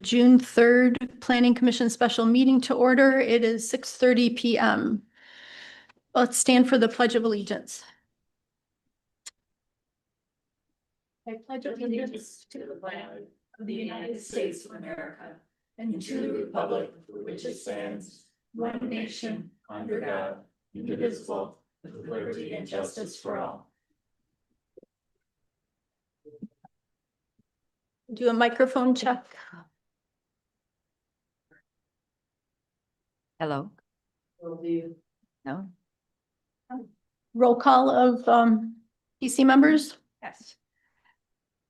June 3rd Planning Commission special meeting to order. It is 6:30 p.m. Let's stand for the Pledge of Allegiance. I pledge allegiance to the flag of the United States of America and to the republic for which it stands, one nation, under God, indivisible, with liberty and justice for all. Do a microphone check. Hello. No. Roll call of PC members. Yes.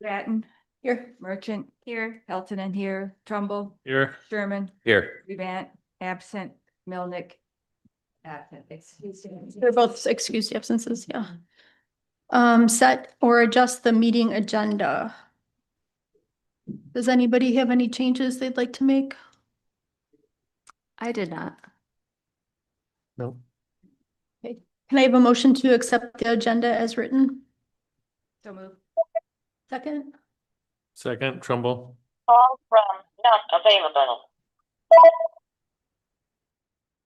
Grattan, Here. Merchant here, Peltonen here, Trumbull, Here. Sherman, Here. Revant, absent, Milnick. Absent, excuse me. They're both excused absences, yeah. Set or adjust the meeting agenda. Does anybody have any changes they'd like to make? I did not. No. Can I have a motion to accept the agenda as written? So move. Second, Second, Trumbull. Call from not available.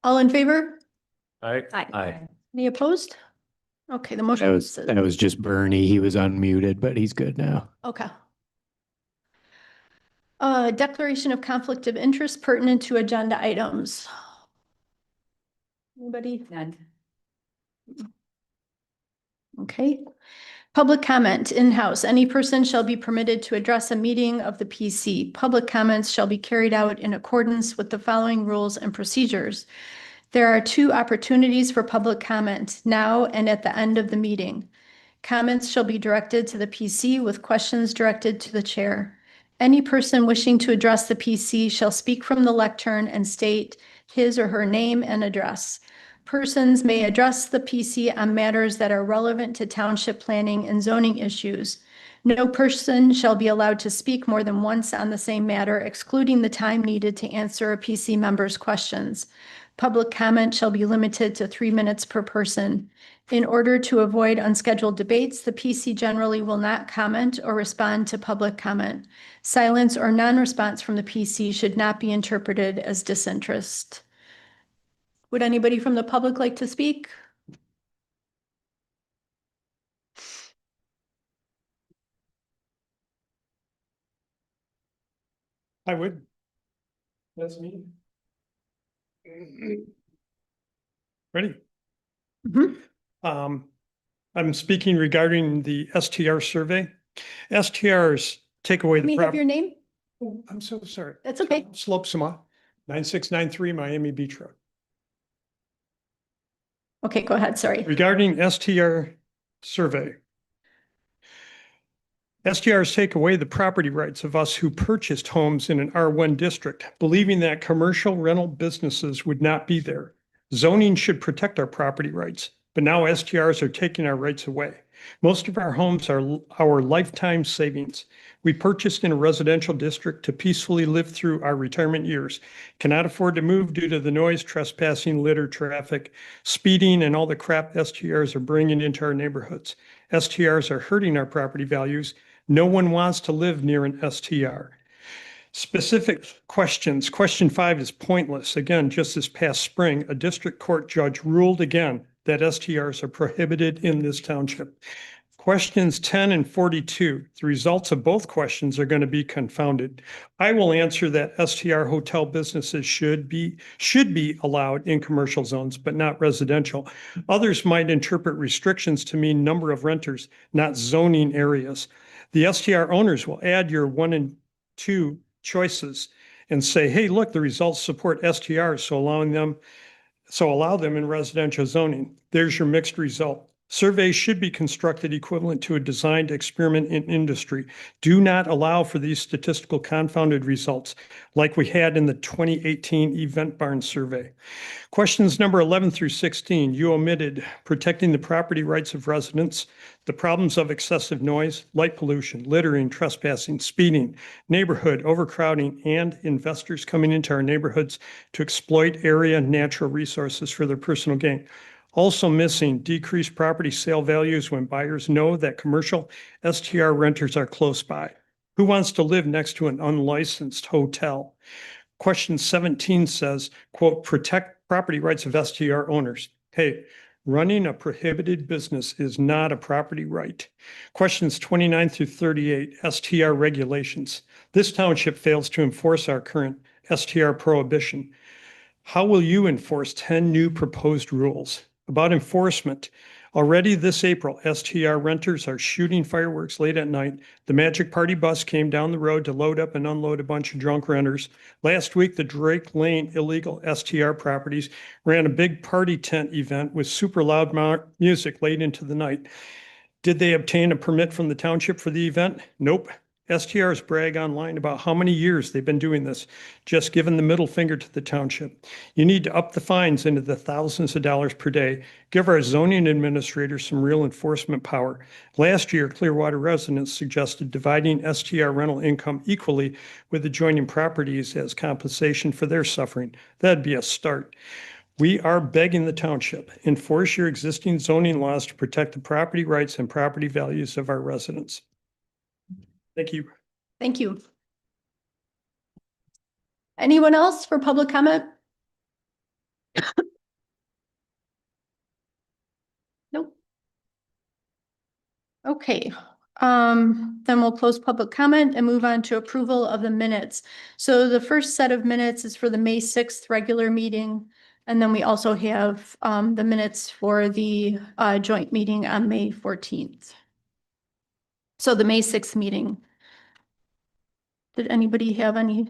all in favor? Aye. Aye. Any opposed? Okay, the motion That was just Bernie. He was unmuted, but he's good now. Okay. Declaration of conflict of interest pertinent to agenda items. Anybody? None. Okay. Public comment in-house. Any person shall be permitted to address a meeting of the PC. Public comments shall be carried out in accordance with the following rules and procedures. There are 2 opportunities for public comment, now and at the end of the meeting. Comments shall be directed to the PC with questions directed to the chair. Any person wishing to address the PC shall speak from the lectern and state his or her name and address. Persons may address the PC on matters that are relevant to township planning and zoning issues. No person shall be allowed to speak more than once on the same matter, excluding the time needed to answer a PC member's questions. Public comment shall be limited to 3 minutes per person. In order to avoid unscheduled debates, the PC generally will not comment or respond to public comment. Silence or non-response from the PC should not be interpreted as disinterest. Would anybody from the public like to speak? I would. That's me. Ready? Mhm. I'm speaking regarding the STR survey. STRs take away Let me the have your property. name? I'm so sorry. That's okay. Slopesma, 9693 Miami Beach Road. Okay, go ahead, sorry. Regarding STR survey. STRs take away the property rights of us who purchased homes in an R1 district, believing that commercial rental businesses would not be there. Zoning should protect our property rights, but now STRs are taking our rights away. Most of our homes are our lifetime savings. We purchased in a residential district to peacefully live through our retirement years. Cannot afford to move due to the noise, trespassing, litter, traffic, speeding, and all the crap STRs are bringing into our neighborhoods. STRs are hurting our property values. No one wants to live near an STR. Specific questions. Question 5 is pointless. Again, just this past spring, a district court judge ruled again that STRs are prohibited in this township. Questions 10 and 42. The results of both questions are going to be confounded. I will answer that STR hotel businesses should be allowed in commercial zones, but not residential. Others might interpret restrictions to mean number of renters, not zoning areas. The STR owners will add your 1 and 2 choices and say, hey, look, the results support STRs, so allow them in residential zoning. There's your mixed result. Surveys should be constructed equivalent to a designed experiment in industry. Do not allow for these statistical confounded results like we had in the 2018 Event Barn survey. Questions number 11 through 16, you omitted protecting the property rights of residents, the problems of excessive noise, light pollution, littering, trespassing, speeding, neighborhood overcrowding, and investors coming into our neighborhoods to exploit area and natural resources for their personal gain. Also missing decreased property sale values when buyers know that commercial STR renters are close by. Who wants to live next to an unlicensed hotel? Question 17 says, quote, protect property rights of STR owners. Hey, running a prohibited business is not a property right. Questions 29 through 38, STR regulations. This township fails to enforce our current STR prohibition. How will you enforce 10 new proposed rules? About enforcement. Already this April, STR renters are shooting fireworks late at night. The Magic Party bus came down the road to load up and unload a bunch of drunk renters. Last week, the Drake Lane illegal STR properties ran a big party tent event with super loud music late into the night. Did they obtain a permit from the township for the event? Nope. STRs brag online about how many years they've been doing this, just giving the middle finger to the township. You need to up the fines into the thousands of dollars per day. Give our zoning administrators some real enforcement power. Last year, Clearwater residents suggested dividing STR rental income equally with adjoining properties as compensation for their suffering. That'd be a start. We are begging the township, enforce your existing zoning laws to protect the property rights and property values of our residents. Thank you. Thank you. Anyone else for public comment? Nope. Okay, then we'll close public comment and move on to approval of the minutes. So the first set of minutes is for the May 6th regular meeting. And then we also have the minutes for the joint meeting on May 14th. So the May 6th meeting. Did anybody have any?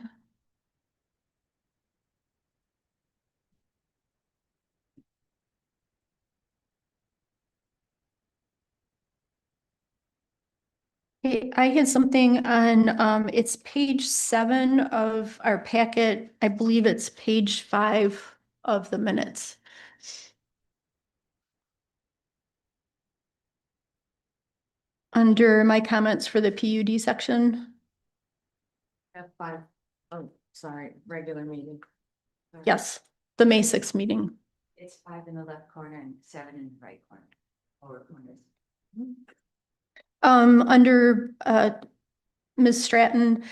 Okay, I had something on, it's page 7 of our packet. I believe it's page 5 of the minutes. Under my comments for the PUD section. F5. Oh, sorry, regular meeting. Sorry. Yes, the May 6th meeting. It's 5 in the left corner and 7 in the right corner. Or corners. Under Ms. Stratton,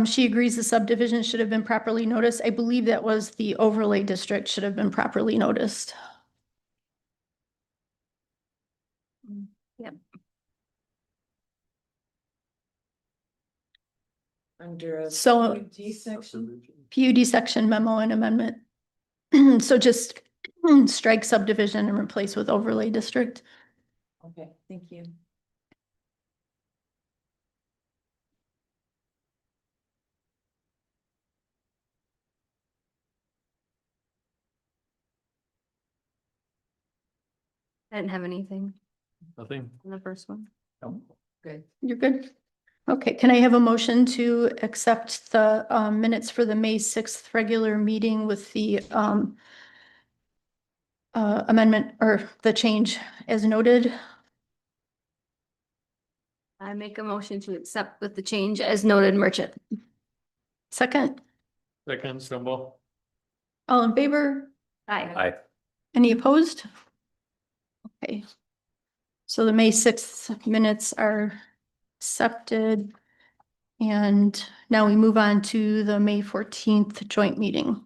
she agrees the subdivision should have been properly noticed. I believe that was the overlay district should have been properly noticed. Yep. Under a So- PUD section. PUD section memo and amendment. So just strike subdivision and replace with overlay district. Okay, thank you. I didn't have anything Nothing. on the first one. Good. You're good? Okay, can I have a motion to accept the minutes for the May 6th regular meeting with the amendment or the change as noted? I make a motion to accept with the change as noted merchant. Second, Second, Trumbull. all in favor? Aye. Aye. Any opposed? Okay. So the May 6th minutes are accepted. And now we move on to the May 14th joint meeting.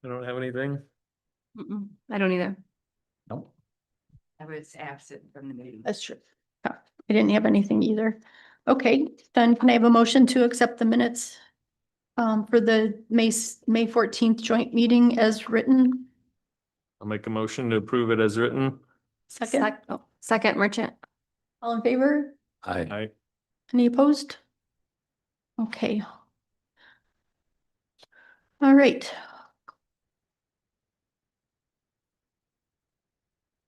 I don't have anything. I don't either. Nope. I was absent from the meeting. That's true. Yeah, I didn't have anything either. Okay, then can I have a motion to accept the minutes for the May 14th joint meeting as written? I'll make a motion to approve it as written. Second, Second merchant. all in favor? Aye. Aye. Any opposed? Okay. All right.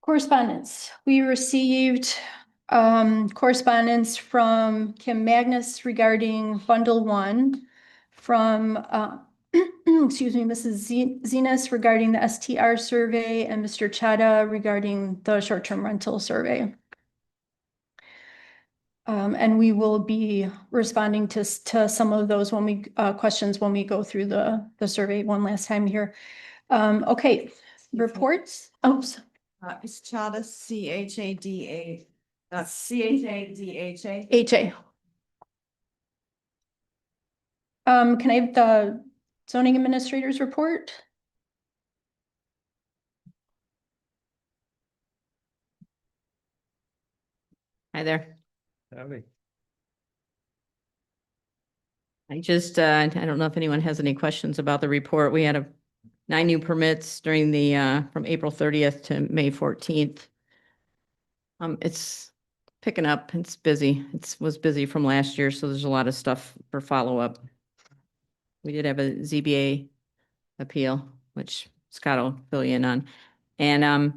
Correspondence. We received Correspondence from Kim Magnus regarding bundle one, from, excuse me, Mrs. Zenas regarding the STR survey, and Mr. Chada regarding the short-term rental survey. And we will be responding to some of those when we, questions when we go through the survey one last time here. Okay, reports. Oh, It's Chada, C-H-A-D-A, C-H-A-D-H-A. HA. Can I have the zoning administrator's report? Hi there. Howdy. I just, I don't know if anyone has any questions about the report. We had 9 new permits during the, from April 30th to May 14th. It's picking up. It's busy. Was busy from last year, so there's a lot of stuff for follow-up. We did have a ZBA appeal, which Scott will fill you in on. And,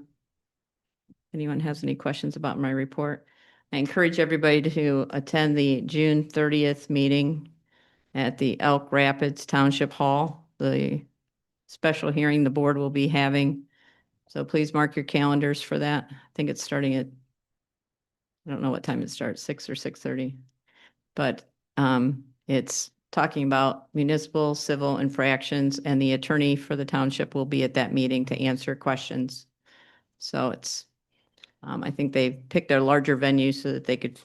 anyone has any questions about my report? I encourage everybody to attend the June 30th meeting at the Elk Rapids Township Hall, the special hearing the board will be having. So please mark your calendars for that. I think it's starting at, I don't know what time it starts, 6 or 6:30. But it's talking about municipal civil infractions, and the attorney for the township will be at that meeting to answer questions. So it's, I think they picked a larger venue so that they could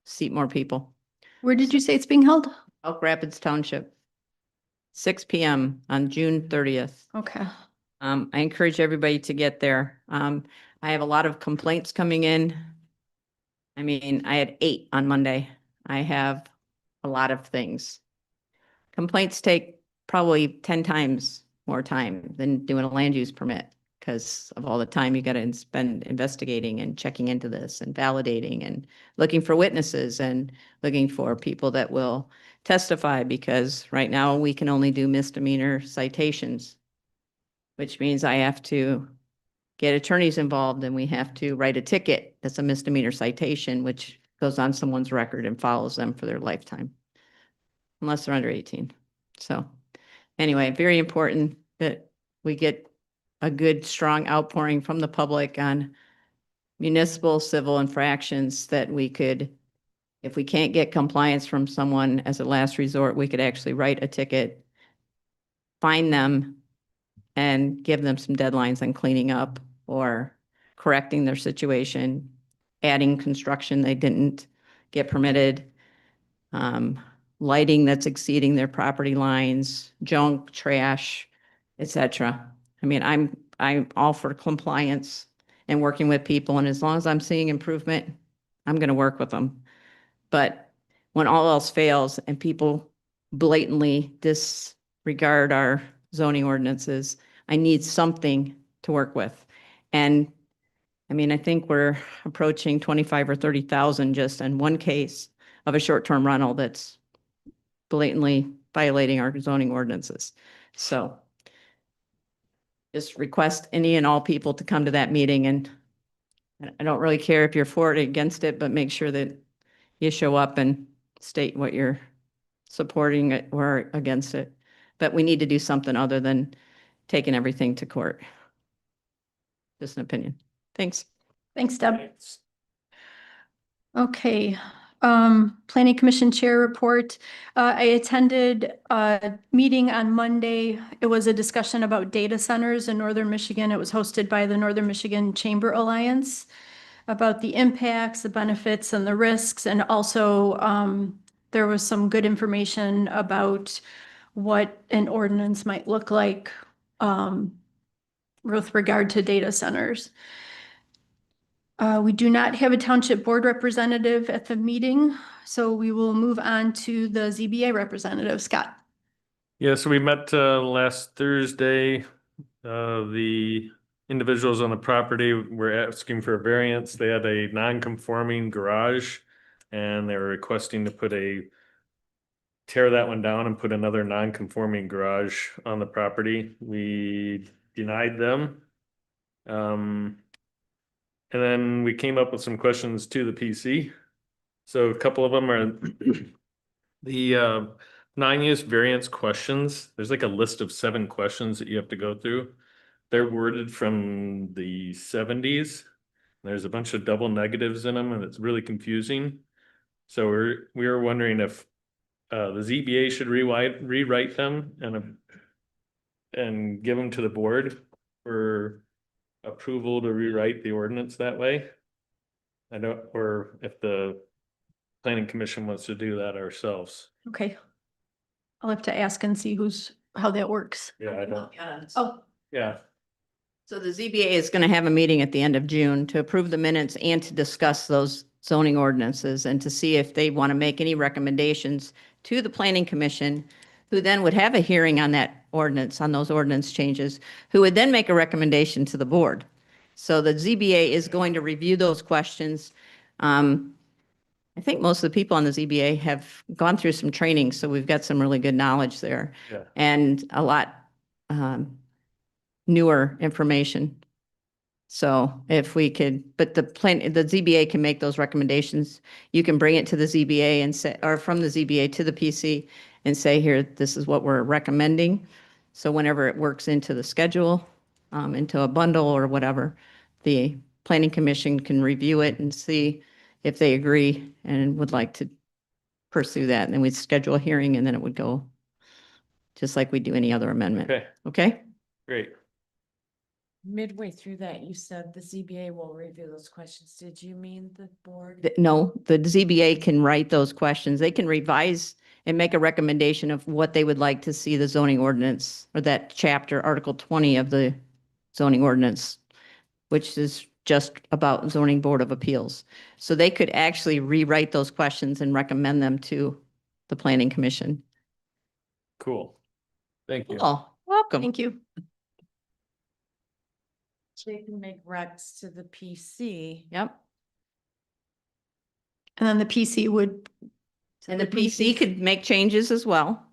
seat more people. Where did you say it's being held? Elk Rapids Township, 6 p.m. on June 30th. Okay. I encourage everybody to get there. I have a lot of complaints coming in. I mean, I had 8 on Monday. I have a lot of things. Complaints take probably 10 times more time than doing a land use permit because of all the time you got to spend investigating and checking into this and validating and looking for witnesses and looking for people that will testify, because right now we can only do misdemeanor citations, which means I have to get attorneys involved and we have to write a ticket that's a misdemeanor citation, which goes on someone's record and follows them for their lifetime, unless they're under 18. So anyway, very important that we get a good, strong outpouring from the public on municipal civil infractions that we could, if we can't get compliance from someone as a last resort, we could actually write a ticket, fine them, and give them some deadlines on cleaning up or correcting their situation, adding construction they didn't get permitted, lighting that's exceeding their property lines, junk, trash, etc. I mean, I'm all for compliance and working with people, and as long as I'm seeing improvement, I'm going to work with them. But when all else fails and people blatantly disregard our zoning ordinances, I need something to work with. And I mean, I think we're approaching 25 or 30,000 just in one case of a short-term rental that's blatantly violating our zoning ordinances. So just request any and all people to come to that meeting, and I don't really care if you're for it or against it, but make sure that you show up and state what you're supporting it or against it. But we need to do something other than taking everything to court. Just an opinion. Thanks. Thanks, Deb. Okay, Planning Commission Chair report. I attended a meeting on Monday. It was a discussion about data centers in Northern Michigan. It was hosted by the Northern Michigan Chamber Alliance about the impacts, the benefits, and the risks. And also, there was some good information about what an ordinance might look like with regard to data centers. We do not have a township board representative at the meeting, so we will move on to the ZBA representative, Scott. Yeah, so we met last Thursday. The individuals on the property were asking for a variance. They had a non-conforming garage and they were requesting to tear that one down and put another non-conforming garage on the property. We denied them. And then we came up with some questions to the PC. So a couple of them are the non-use variance questions. There's like a list of 7 questions that you have to go through. They're worded from the 70s. There's a bunch of double negatives in them and it's really confusing. So we were wondering if the ZBA should rewrite them and give them to the board for approval to rewrite the ordinance that way. I don't, or if the planning commission wants to do that ourselves. Okay. I'll have to ask and see how that works. Yeah, I don't, Oh, yeah, So the ZBA is going to have a meeting at the end of June to approve the minutes and to discuss those zoning ordinances and to see if they want to make any recommendations to the planning commission, who then would have a hearing on that ordinance, on those ordinance changes, who would then make a recommendation to the board. So the ZBA is going to review those questions. I think most of the people on the ZBA have gone through some training, so we've got some really good knowledge there. yeah. And a lot newer information. So if we could, but the ZBA can make those recommendations. You can bring it to the ZBA and say, or from the ZBA to the PC and say, here, this is what we're recommending. So whenever it works into the schedule, into a bundle or whatever, the planning commission can review it and see if they agree and would like to pursue that. And then we'd schedule a hearing and then it would go just like we do any other amendment. Okay, Okay? great. Midway through that, you said the ZBA will review those questions. Did you mean the board? No, the ZBA can write those questions. They can revise and make a recommendation of what they would like to see the zoning ordinance or that chapter, Article 20 of the zoning ordinance, which is just about zoning board of appeals. So they could actually rewrite those questions and recommend them to the planning commission. Cool. Thank you. Oh, welcome. thank you. They can make recs to the PC. Yep. And then the PC would. And the PC could make changes as well.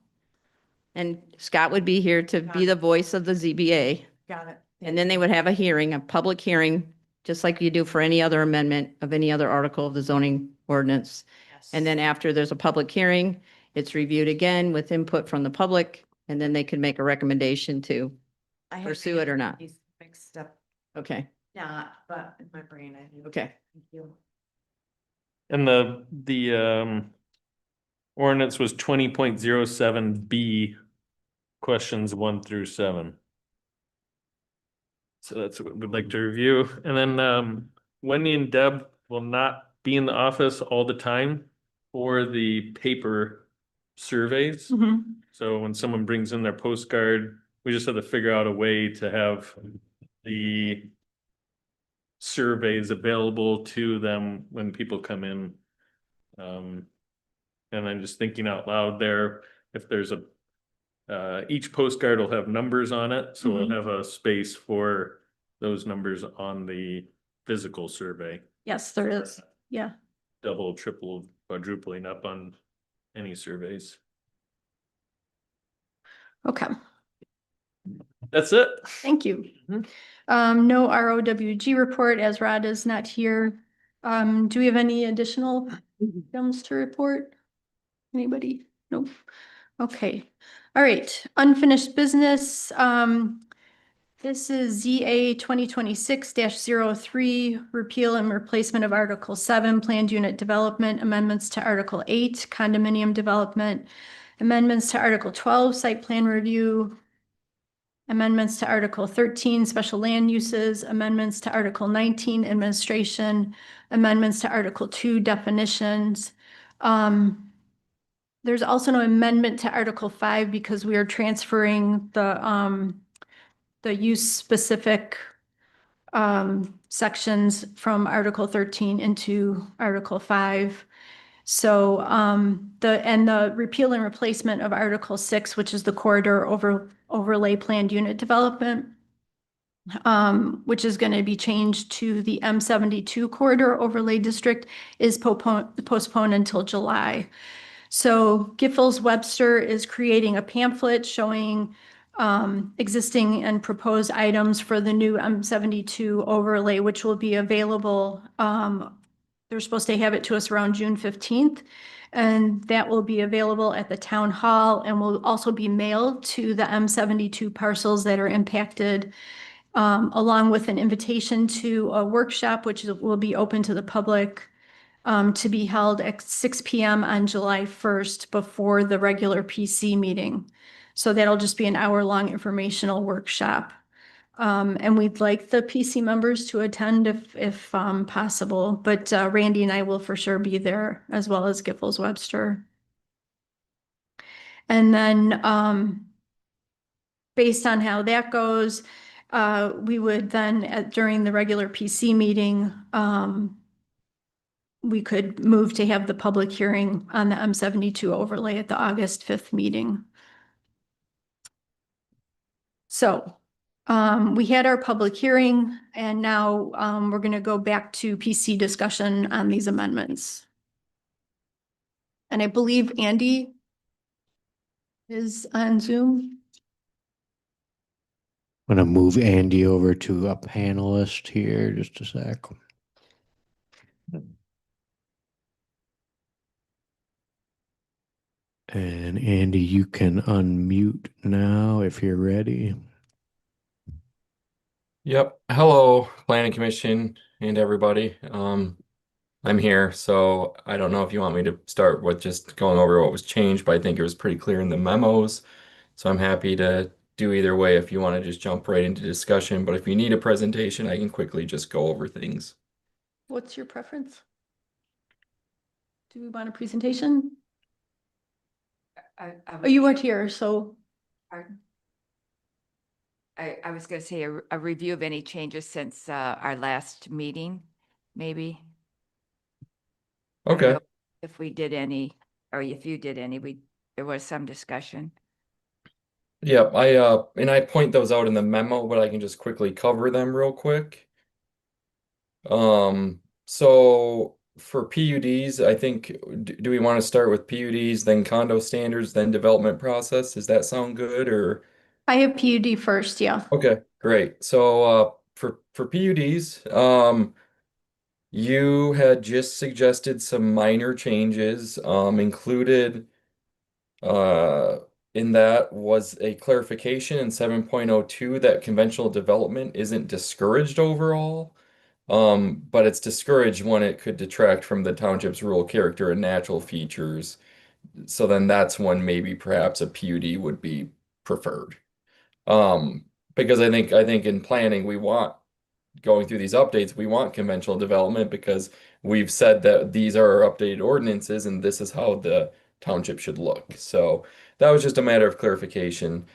And Scott would be here to be the voice of the ZBA. Got it. And then they would have a hearing, a public hearing, just like you do for any other amendment of any other article of the zoning ordinance. And then after there's a public hearing, it's reviewed again with input from the public, and then they could make a recommendation to, I had pursue it or not. these mixed up, okay, not, but in my brain, I do. okay. Thank you. And the ordinance was 20.07B, questions 1 through 7. So that's what we'd like to review. And then Wendy and Deb will not be in the office all the time for the paper surveys. Mhm. So when someone brings in their postcard, we just have to figure out a way to have the surveys available to them when people come in. And I'm just thinking out loud there, if there's each postcard will have numbers on it, so we'll have a space for those numbers on the physical survey. Yes, there is. Yeah. Double, triple, quadrupling up on any surveys. Okay. That's it. Thank you. Mhm. No ROWG report as Rod is not here. Do we have any additional items to report? Anybody? Nope. Okay. All right. Unfinished business. This is ZA 2026-03, repeal and replacement of Article 7, planned unit development, amendments to Article 8, condominium development, amendments to Article 12, site plan review, amendments to Article 13, special land uses, amendments to Article 19, administration, amendments to Article 2, definitions. There's also no amendment to Article 5 because we are transferring the use specific sections from Article 13 into Article 5. So the repeal and replacement of Article 6, which is the corridor overlay planned unit development, which is going to be changed to the M72 corridor overlay district, is postponed until July. So Giffords Webster is creating a pamphlet showing existing and proposed items for the new M72 overlay, which will be available. They're supposed to have it to us around June 15th. And that will be available at the town hall and will also be mailed to the M72 parcels that are impacted, along with an invitation to a workshop, which will be open to the public, to be held at 6 p.m. on July 1st before the regular PC meeting. So that'll just be an hour-long informational workshop. And we'd like the PC members to attend if possible, but Randy and I will for sure be there, as well as Giffords Webster. And then based on how that goes, we would then, during the regular PC meeting, we could move to have the public hearing on the M72 overlay at the August 5th meeting. So we had our public hearing, and now we're going to go back to PC discussion on these amendments. And I believe Andy is on Zoom. I'm gonna move Andy over to a panelist here, just a sec. And Andy, you can unmute now if you're ready. Yep. Hello, Planning Commission and everybody. I'm here, so I don't know if you want me to start with just going over what was changed, but I think it was pretty clear in the memos. So I'm happy to do either way if you want to just jump right into discussion, but if you need a presentation, I can quickly just go over things. What's your preference? Do we want a presentation? Oh, you weren't here, so. Pardon? I was going to say a review of any changes since our last meeting, maybe. I don't Okay. know if we did any, or if you did any, there was some discussion. Yeah, I point those out in the memo, but I can just quickly cover them real quick. So for PUDs, I think, do we want to start with PUDs, then condo standards, then development process? Does that sound good, or? I have PUD first, yeah. Okay, great. So for PUDs, you had just suggested some minor changes. Included in that was a clarification in 7.02 that conventional development isn't discouraged overall. But it's discouraged when it could detract from the township's rural character and natural features. So then that's when maybe perhaps a PUD would be preferred. Because I think in planning we want, going through these updates, we want conventional development because we've said that these are our updated ordinances and this is how the township should look. So that was just a matter of clarification.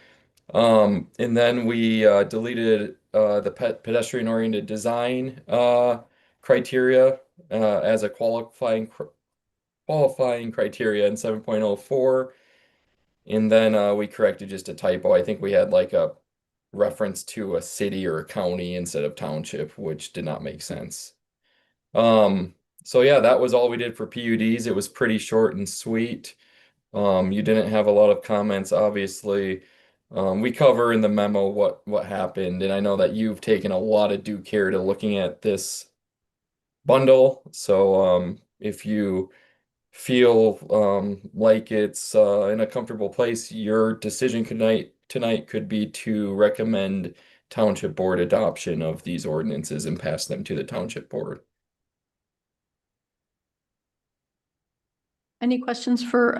And then we deleted the pedestrian-oriented design criteria as a qualifying criteria in 7.04. And then we corrected just a typo. I think we had like a reference to a city or a county instead of township, which did not make sense. So yeah, that was all we did for PUDs. It was pretty short and sweet. You didn't have a lot of comments, obviously. We cover in the memo what happened, and I know that you've taken a lot of due care to looking at this bundle. So if you feel like it's in a comfortable place, your decision tonight could be to recommend township board adoption of these ordinances and pass them to the township board. Any questions for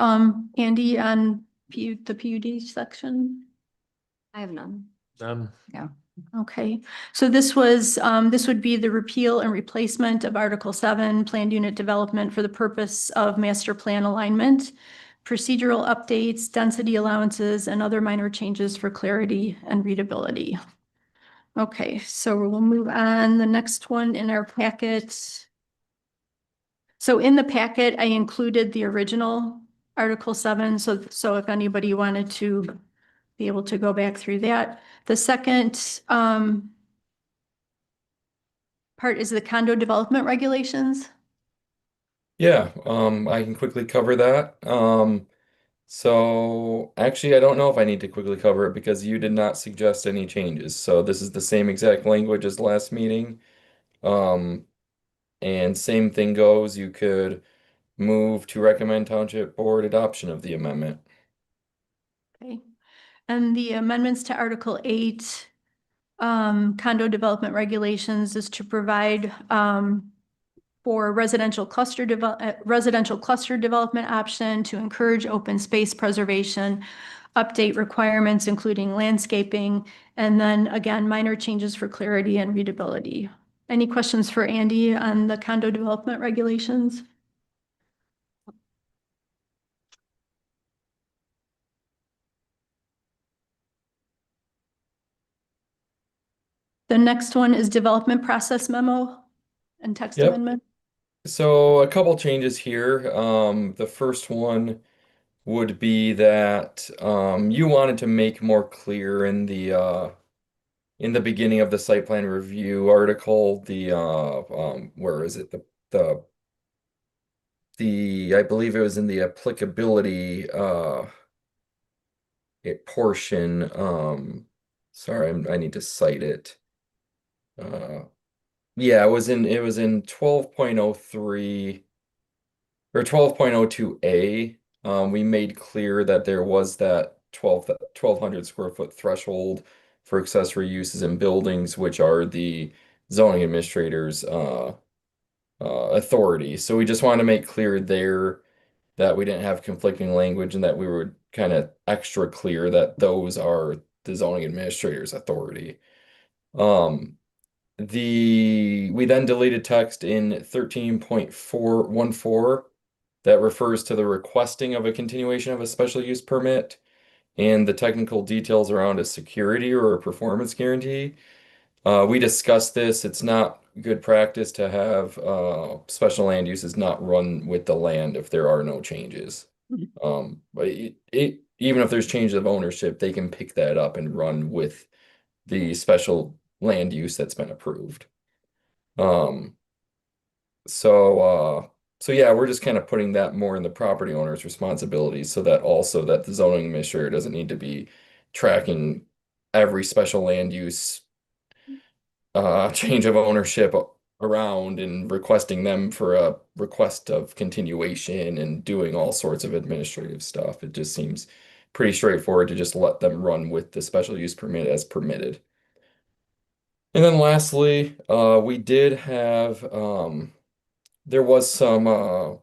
Andy on the PUD section? I have none. Okay, so this would be the repeal and replacement of Article 7, planned unit development for the purpose of master plan alignment, procedural updates, density allowances, and other minor changes for clarity and readability. Okay, so we'll move on. The next one in our packet. So in the packet, I included the original Article 7, so if anybody wanted to be able to go back through that. The second part is the condo development regulations. Yeah, I can quickly cover that. So actually, I don't know if I need to quickly cover it because you did not suggest any changes. So this is the same exact language as last meeting. Um, and same thing goes, you could move to recommend township board adoption of the amendment. Okay. And the amendments to Article 8, condo development regulations is to provide for residential cluster development option to encourage open space preservation, update requirements, including landscaping, and then again, minor changes for clarity and readability. Any questions for Andy on the condo development regulations? The next one is development process memo and text Yep. amendment. So a couple changes here. The first one would be that you wanted to make more clear in the beginning of the site plan review article, where is it? I believe it was in the applicability portion. Sorry, I need to cite it. Yeah, it was in 12.03 or 12.02A. We made clear that there was that 1,200 square foot threshold for accessory uses in buildings, which are the zoning administrator's authority. So we just wanted to make clear there that we didn't have conflicting language and that we were kind of extra clear that those are the zoning administrator's authority. We then deleted text in 13.414 that refers to the requesting of a continuation of a special use permit and the technical details around a security or a performance guarantee. We discussed this. It's not good practice to have special land uses not run with the land if there are no changes. But even if there's changes of ownership, they can pick that up and run with the special land use that's been approved. Um, so yeah, we're just kind of putting that more in the property owner's responsibility so that also that the zoning administrator doesn't need to be tracking every special land use change of ownership around and requesting them for a request of continuation and doing all sorts of administrative stuff. It just seems pretty straightforward to just let them run with the special use permit as permitted. And then lastly, we did have there was some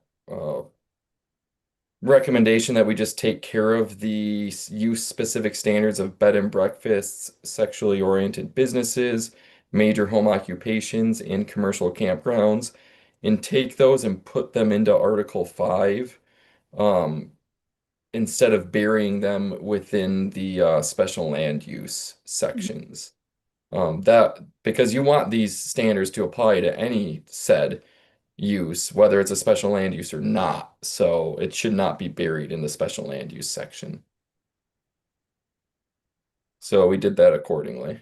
recommendation that we just take care of the use specific standards of bed and breakfasts, sexually oriented businesses, major home occupations, and commercial campgrounds, and take those and put them into Article 5 instead of burying them within the special land use sections. That because you want these standards to apply to any said use, whether it's a special land use or not. So it should not be buried in the special land use section. So we did that accordingly.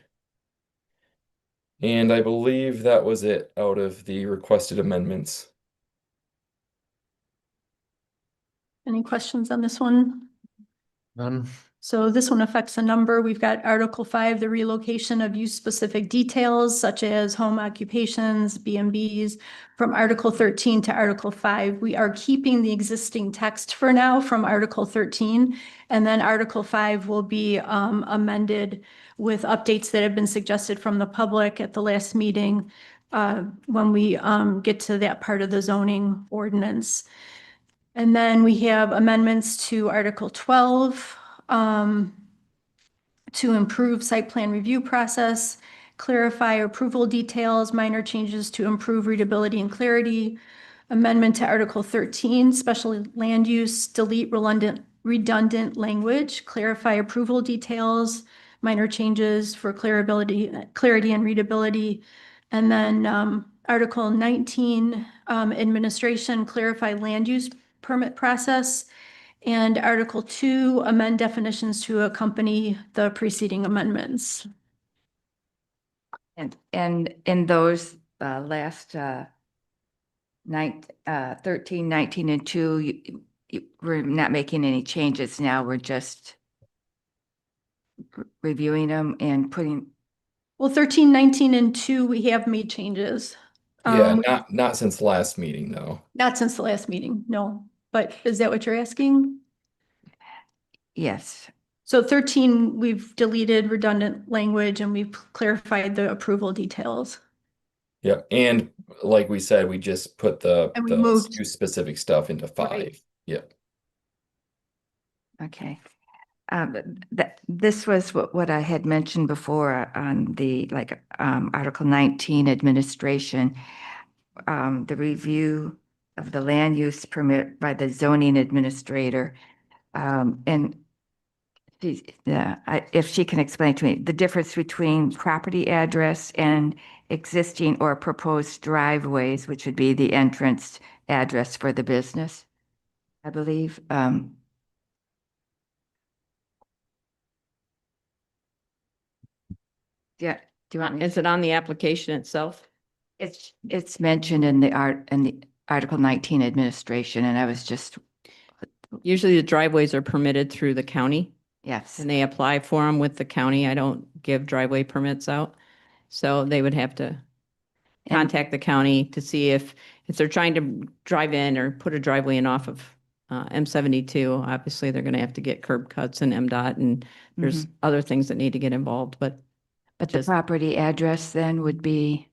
And I believe that was it out of the requested amendments. Any questions on this one? None. So this one affects a number. We've got Article 5, the relocation of use-specific details such as home occupations, B&Bs, from Article 13 to Article 5. We are keeping the existing text for now from Article 13, and then Article 5 will be amended with updates that have been suggested from the public at the last meeting when we get to that part of the zoning ordinance. And then we have amendments to Article 12 to improve site plan review process, clarify approval details, minor changes to improve readability and clarity. Amendment to Article 13, special land use, delete redundant language, clarify approval details, minor changes for clarity and readability. And then Article 19, administration, clarify land use permit process. And Article 2, amend definitions to accompany the preceding amendments. And in those last 13, 19, and 2, we're not making any changes now. We're just reviewing them and putting, Well, 13, 19, and 2, we have made changes. Yeah, Um, not since last meeting though. Not since the last meeting, no. But is that what you're asking? yes. So 13, we've deleted redundant language and we've clarified the approval details. Yeah, and like we said, we just put the And we moved- SKU specific stuff into 5. Right. Yeah. Okay. This was what I had mentioned before on the, like, Article 19 administration, the review of the land use permit by the zoning administrator. And if she can explain to me the difference between property address and existing or proposed driveways, which would be the entrance address for the business, I believe. Yeah, do you want me? Is it on the application itself? It's mentioned in the Article 19 administration, and I was just, Usually the driveways are permitted through the county yes. and they apply for them with the county. I don't give driveway permits out. So they would have to And- contact the county to see if they're trying to drive in or put a driveway in off of M72, obviously they're going to have to get curb cuts and MDOT and there's other things that need to get involved, but But the just- property address then would be,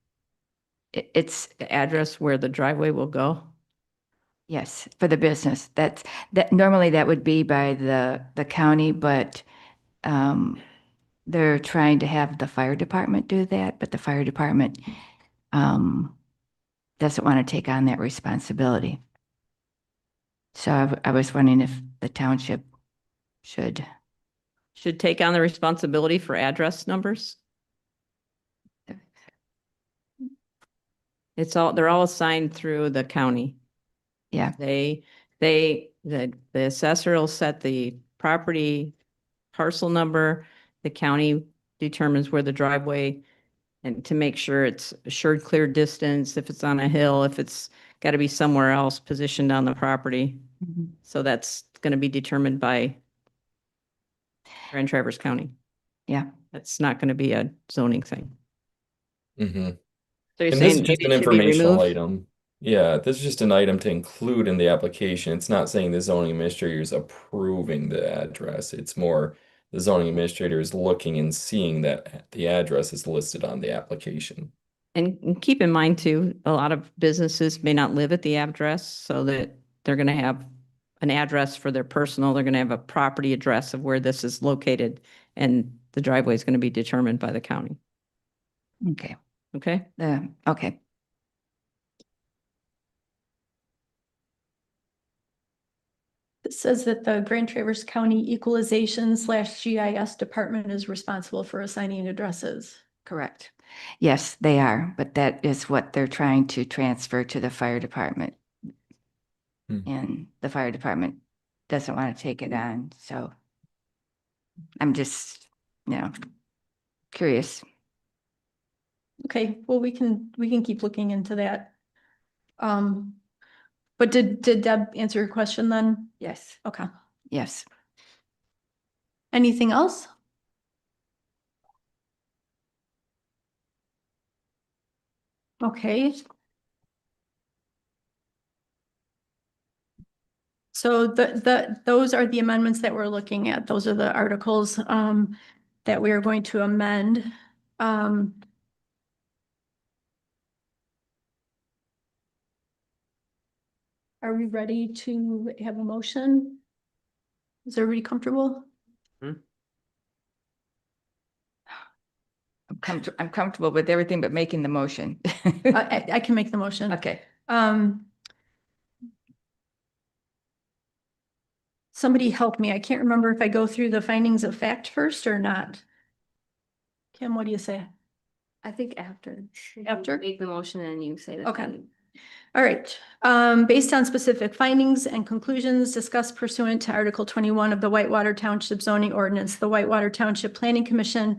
it's, the address where the driveway will go. yes, for the business. That normally that would be by the county, but they're trying to have the fire department do that, but the fire department doesn't want to take on that responsibility. So I was wondering if the township should, Take on the responsibility for address numbers. They're all assigned through the county. yeah, The assessor will set the property parcel number. The county determines where the driveway and to make sure it's assured clear distance, if it's on a hill, if it's got to be somewhere else positioned on the property. So that's going to be determined by Grand Traverse County. yeah. That's not going to be a zoning thing. Mm-hmm. So you're And this saying is just maybe an it should be informational removed? item. Yeah, this is just an item to include in the application. It's not saying the zoning administrator is approving the address. It's more the zoning administrator is looking and seeing that the address is listed on the application. And keep in mind too, a lot of businesses may not live at the address, so that they're going to have an address for their personal, they're going to have a property address of where this is located, and the driveway is going to be determined by the county. Okay, Okay? okay. It says that the Grand Traverse County Equalization / GIS Department is responsible for assigning addresses. Correct. Yes, they are, but that is what they're trying to transfer to the fire department. And the fire department doesn't want to take it on, so I'm just, curious. Okay, well, we can keep looking into that. But did Deb answer your question then? Yes, Okay. yes. Anything else? Okay. So those are the amendments that we're looking at. Those are the articles that we are going to amend. Are we ready to have a motion? Is everybody comfortable? I'm comfortable with everything but making the motion. I can make the motion. Okay. Somebody help me. I can't remember if I go through the findings of fact first or not. Kim, what do you say? I think after. After? Make the motion and you say that. Okay. All right. Based on specific findings and conclusions discussed pursuant to Article 21 of the Whitewater Township zoning ordinance, the Whitewater Township Planning Commission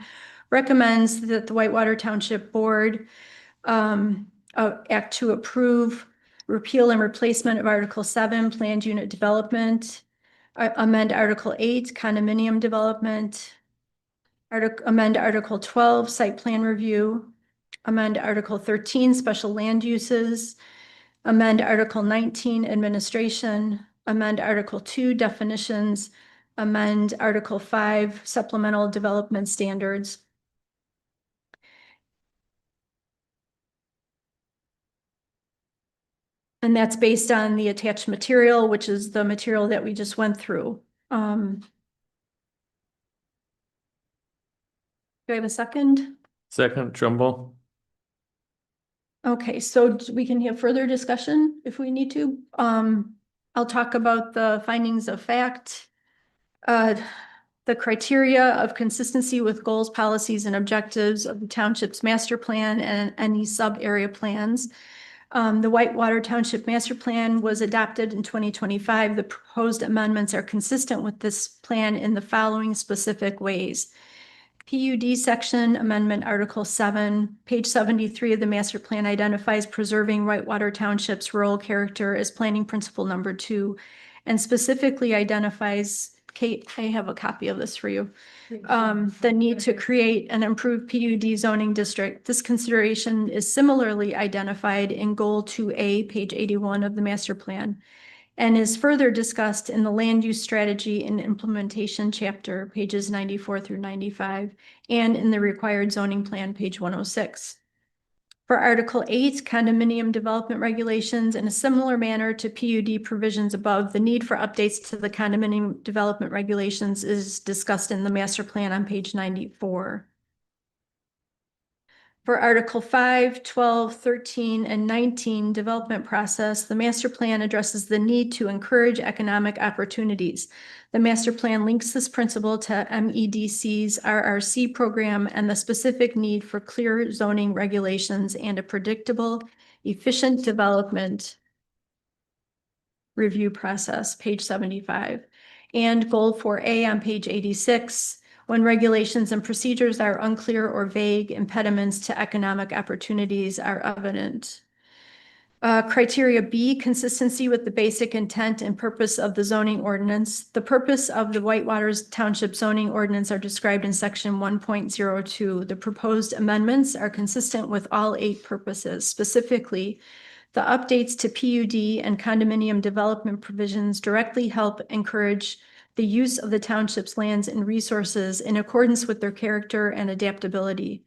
recommends that the Whitewater Township Board act to approve repeal and replacement of Article 7, planned unit development, amend Article 8, condominium development, amend Article 12, site plan review, amend Article 13, special land uses, amend Article 19, administration, amend Article 2, definitions, amend Article 5, supplemental development standards. And that's based on the attached material, which is the material that we just went through. Do I have a second? Second, Trumbull. Okay, so we can have further discussion if we need to. I'll talk about the findings of fact. The criteria of consistency with goals, policies, and objectives of the township's master plan and any sub-area plans. The Whitewater Township Master Plan was adopted in 2025. The proposed amendments are consistent with this plan in the following specific ways. PUD section amendment Article 7, page 73 of the master plan identifies preserving Whitewater Township's rural character as planning principle number 2, and specifically identifies, Kate, I have a copy of this for you, the need to create an improved PUD zoning district. This consideration is similarly identified in Goal 2A, page 81 of the master plan, and is further discussed in the land use strategy and implementation chapter, pages 94 through 95, and in the required zoning plan, page 106. For Article 8, condominium development regulations, in a similar manner to PUD provisions above, the need for updates to the condominium development regulations is discussed in the master plan on page 94. For Article 5, 12, 13, and 19 development process, the master plan addresses the need to encourage economic opportunities. The master plan links this principle to MEDC's RRC program and the specific need for clear zoning regulations and a predictable, efficient development review process, page 75. And Goal 4A on page 86. When regulations and procedures are unclear or vague, impediments to economic opportunities are evident. Criteria B, consistency with the basic intent and purpose of the zoning ordinance. The purpose of the Whitewater Township zoning ordinance are described in section 1.02. The proposed amendments are consistent with all 8 purposes. Specifically, the updates to PUD and condominium development provisions directly help encourage the use of the township's lands and resources in accordance with their character and adaptability.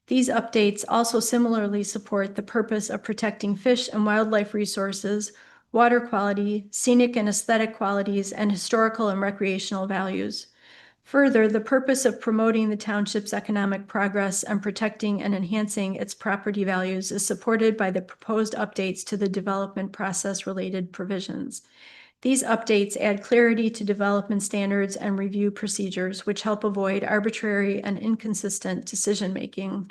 These updates also similarly support the purpose of protecting fish and wildlife resources, water quality, scenic and aesthetic qualities, and historical and recreational values. Further, the purpose of promoting the township's economic progress and protecting and enhancing its property values is supported by the proposed updates to the development process related provisions. These updates add clarity to development standards and review procedures, which help avoid arbitrary and inconsistent decision-making.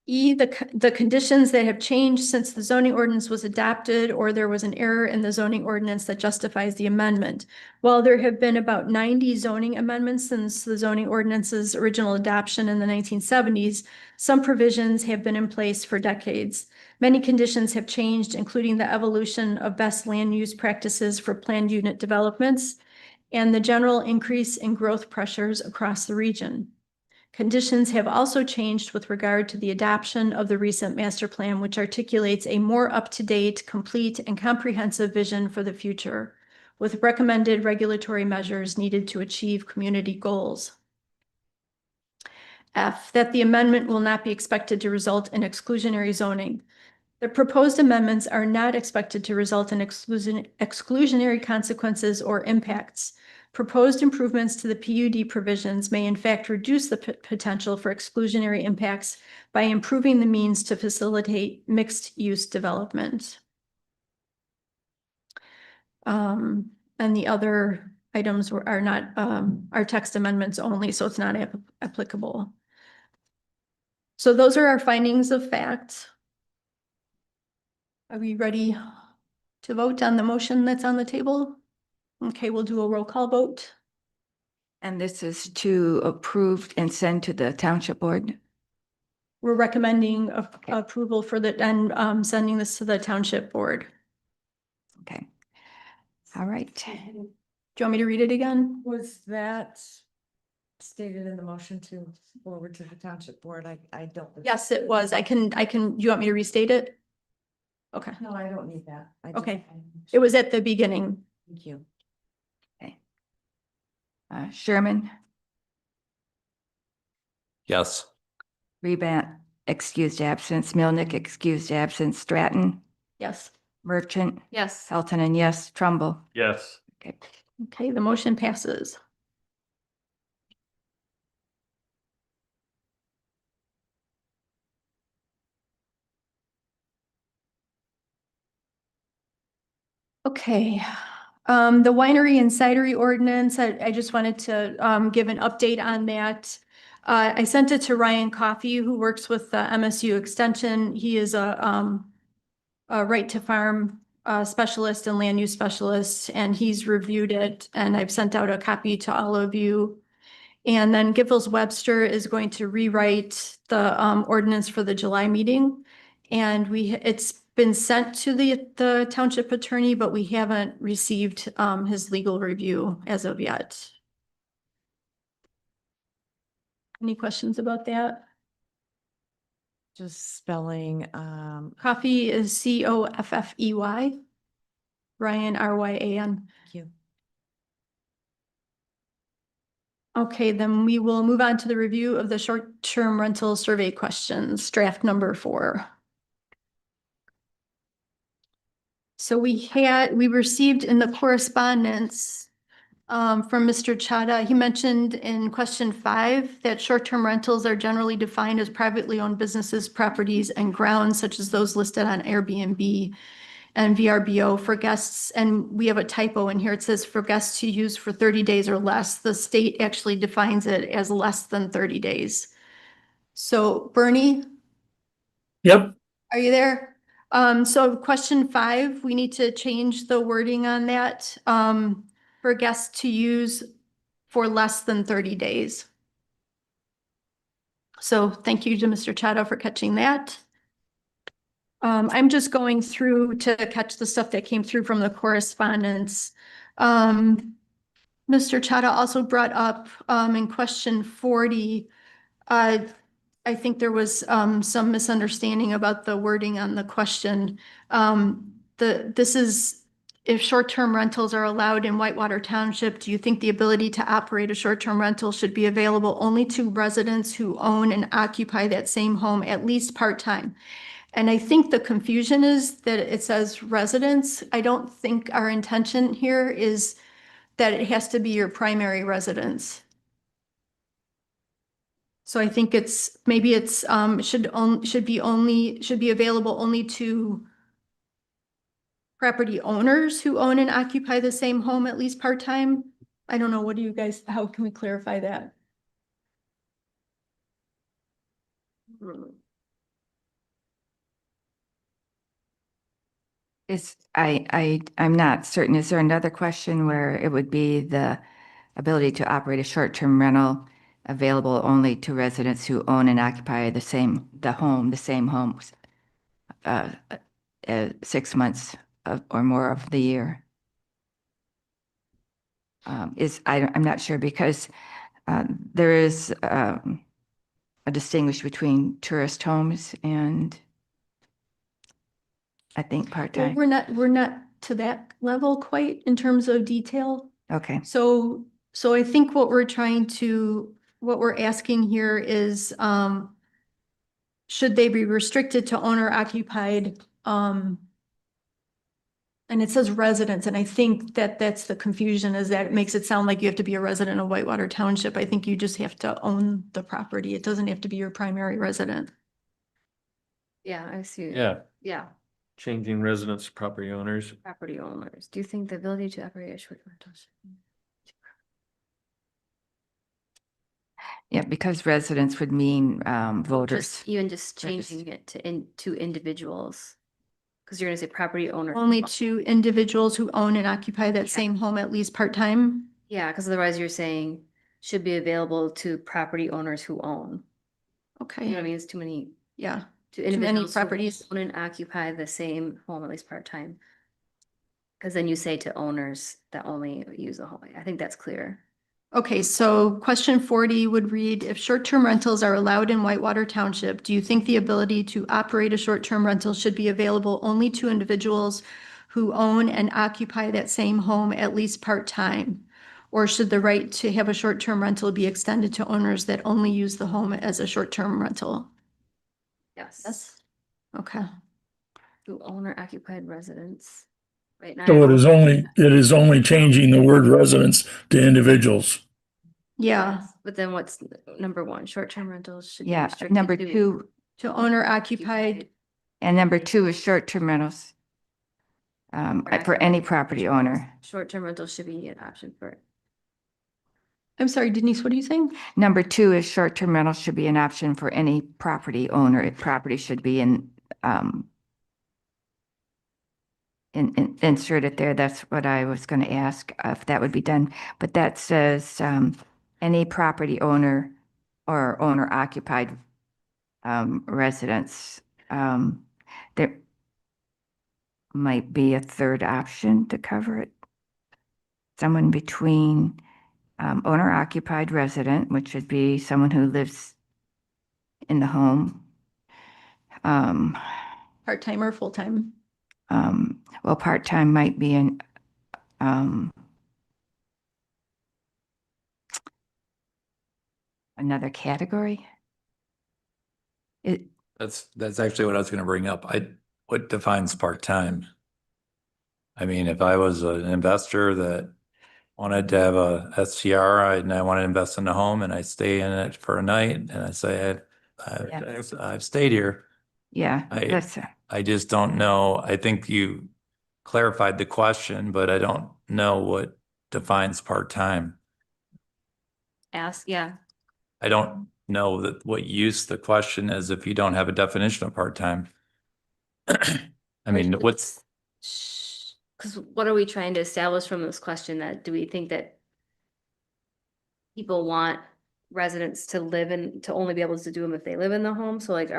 E, the conditions that have changed since the zoning ordinance was adopted or there was an error in the zoning ordinance that justifies the amendment. While there have been about 90 zoning amendments since the zoning ordinance's original adoption in the 1970s, some provisions have been in place for decades. Many conditions have changed, including the evolution of best land use practices for planned unit developments and the general increase in growth pressures across the region. Conditions have also changed with regard to the adoption of the recent master plan, which articulates a more up-to-date, complete, and comprehensive vision for the future, with recommended regulatory measures needed to achieve community goals. F, that the amendment will not be expected to result in exclusionary zoning. The proposed amendments are not expected to result in exclusionary consequences or impacts. Proposed improvements to the PUD provisions may in fact reduce the potential for exclusionary impacts by improving the means to facilitate mixed-use development. And the other items are not are text amendments only, so it's not applicable. So those are our findings of fact. Are we ready to vote on the motion that's on the table? Okay, we'll do a roll call vote. And this is to approve and send to the township board? we're recommending approval for the, and sending this to the township board. Okay. All right. Do you want me to read it again? Was that stated in the motion to forward to the township board? I don't. Yes, it was. I can, do you want me to restate it? Okay, No, I don't need that. Okay. It was at the beginning. Thank you. Sherman, Yes. Rebant, excused absence, Milnick, excused absence, Stratton, Yes. Merchant, Yes. Pelton, yes, Trumbull. Yes. Okay. Okay, the motion passes. Okay, the winery and cidery ordinance, I just wanted to give an update on that. I sent it to Ryan Coffey, who works with the MSU Extension. He is a right to farm specialist and land use specialist, and he's reviewed it, and I've sent out a copy to all of you. And then Giffords Webster is going to rewrite the ordinance for the July meeting. And it's been sent to the township attorney, but we haven't received his legal review as of yet. Any questions about that? Just spelling, Coffey is Coffey. Ryan, Ryan. thank you. Okay, then we will move on to the review of the short-term rental survey questions, draft number 4. So we received in the correspondence from Mr. Chada. He mentioned in question 5 that short-term rentals are generally defined as privately owned businesses, properties, and grounds such as those listed on Airbnb and VRBO for guests. And we have a typo in here. It says for guests to use for 30 days or less. The state actually defines it as less than 30 days. So Bernie, Yep. are you there? So question 5, we need to change the wording on that, for guests to use for less than 30 days. So thank you to Mr. Chada for catching that. I'm just going through to catch the stuff that came through from the correspondence. Mr. Chada also brought up, in question 40, I think there was some misunderstanding about the wording on the question. This is, if short-term rentals are allowed in Whitewater Township, do you think the ability to operate a short-term rental should be available only to residents who own and occupy that same home at least part-time? And I think the confusion is that it says residents. I don't think our intention here is that it has to be your primary residence. So I think maybe it's should be available only to property owners who own and occupy the same home at least part-time. I don't know, what do you guys, how can we clarify that? I'm not certain. Is there another question where it would be the ability to operate a short-term rental available only to residents who own and occupy the same home, 6 months or more of the year? I'm not sure because there is a distinguish between tourist homes and I think Well, part-time. we're not to that level quite in terms of detail. Okay. So I think what we're asking here is, should they be restricted to owner occupied? And it says residents, and I think that's the confusion, is that it makes it sound like you have to be a resident of Whitewater Township. I think you just have to own the property. It doesn't have to be your primary resident. Yeah, I see. Yeah. Yeah, Changing residents to property owners. property owners. Do you think the ability to operate a short rental? Yeah, because residents would mean voters. Just even just Regis- changing it to individuals. Because you're gonna say property owner. Only to individuals who own and occupy that Yeah. same home at least part-time. Yeah, because otherwise you're saying should be available to property owners who own. You know what I Okay, mean? It's too many, yeah, to many individuals who properties. own and occupy the same home at least part-time. Because then you say to owners that only use a home. I think that's clear. Okay, so question 40 would read, if short-term rentals are allowed in Whitewater Township, do you think the ability to operate a short-term rental should be available only to individuals who own and occupy that same home at least part-time? Or should the right to have a short-term rental be extended to owners that only use the home as a short-term rental? Yes. Yes. Okay, Who own or occupied residence. Right now. So it is only changing the word residence to individuals. yeah, But then what's number one? Short-term rentals should be Yeah, restricted number to two, to owner occupied, and number two is short-term rentals. For any property owner. Short-term rentals should be an option for it. I'm sorry, Denise, what are you saying? Number two is short-term rental should be an option for any property owner. Property should be inserted there. That's what I was going to ask if that would be done. But that says any property owner or owner occupied residence. There might be a third option to cover it. Someone between owner occupied resident, which would be someone who lives in the home. Part-time or full-time? Well, part-time might be an another category. That's actually what I was going to bring up. What defines part-time? I mean, if I was an investor that wanted to have a STR and I want to invest in a home and I stay in it for a night and I say, I've stayed here. Yeah, I just don't know. I think you clarified the question, but I don't know what defines part-time. Yeah. I don't know that what use the question is if you don't have a definition of part-time. I mean, what's, Because what are we trying to establish from this question? That do we think that people want residents to live in, to only be able to do them if they live in the home? So like,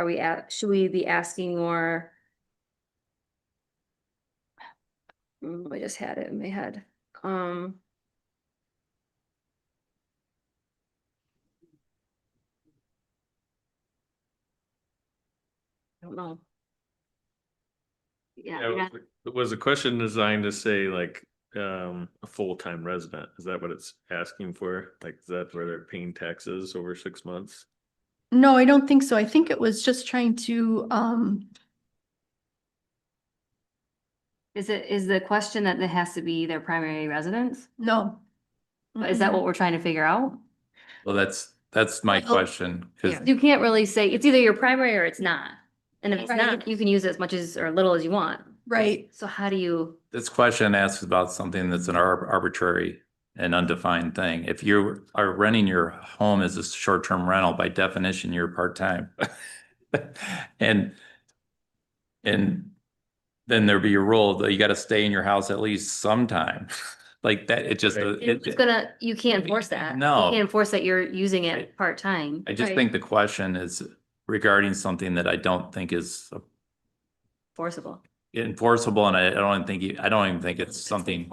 should we be asking more? I just had it in my head. I don't know. Yeah. Yeah, was the question designed to say like a full-time resident? Is that what it's asking for? Like, is that where they're paying taxes over 6 months? No, I don't think so. I think it was just trying to, Is the question that it has to be their primary residence? no. Is that what we're trying to figure out? well, that's my Well, question. Because You can't really say, it's either your primary or it's not. And if it's Right. not, you can use it as much as or little as you want. Right, So how do you? this question asks about something that's an arbitrary and undefined thing. If you are renting your home as a short-term rental, by definition, you're part-time. And then there'd be a rule that you got to stay in your house at least sometime. Like that, it just. You can't enforce that. No. You can't enforce that you're using it part-time. I just think the question is regarding something that I don't think is Forcible. enforceable, and I don't even think it's something.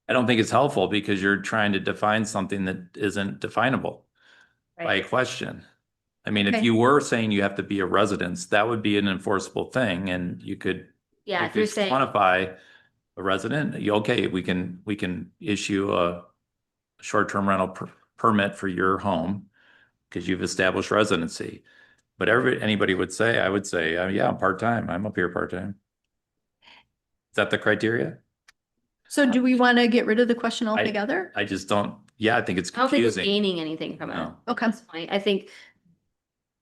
I don't think it's helpful because you're trying to define something that isn't definable by a question. I mean, if Okay. you were saying you have to be a residence, that would be an enforceable thing, and you could. Yeah, you if you're could saying, quantify a resident. Okay, we can issue a short-term rental permit for your home because you've established residency. But anybody would say, I would say, yeah, I'm part-time. I'm up here part-time. Is that the criteria? so do we want to get rid of the question altogether? I just don't, I think it's I don't think we're confusing. gaining anything from it. No. At Okay, this point. I think,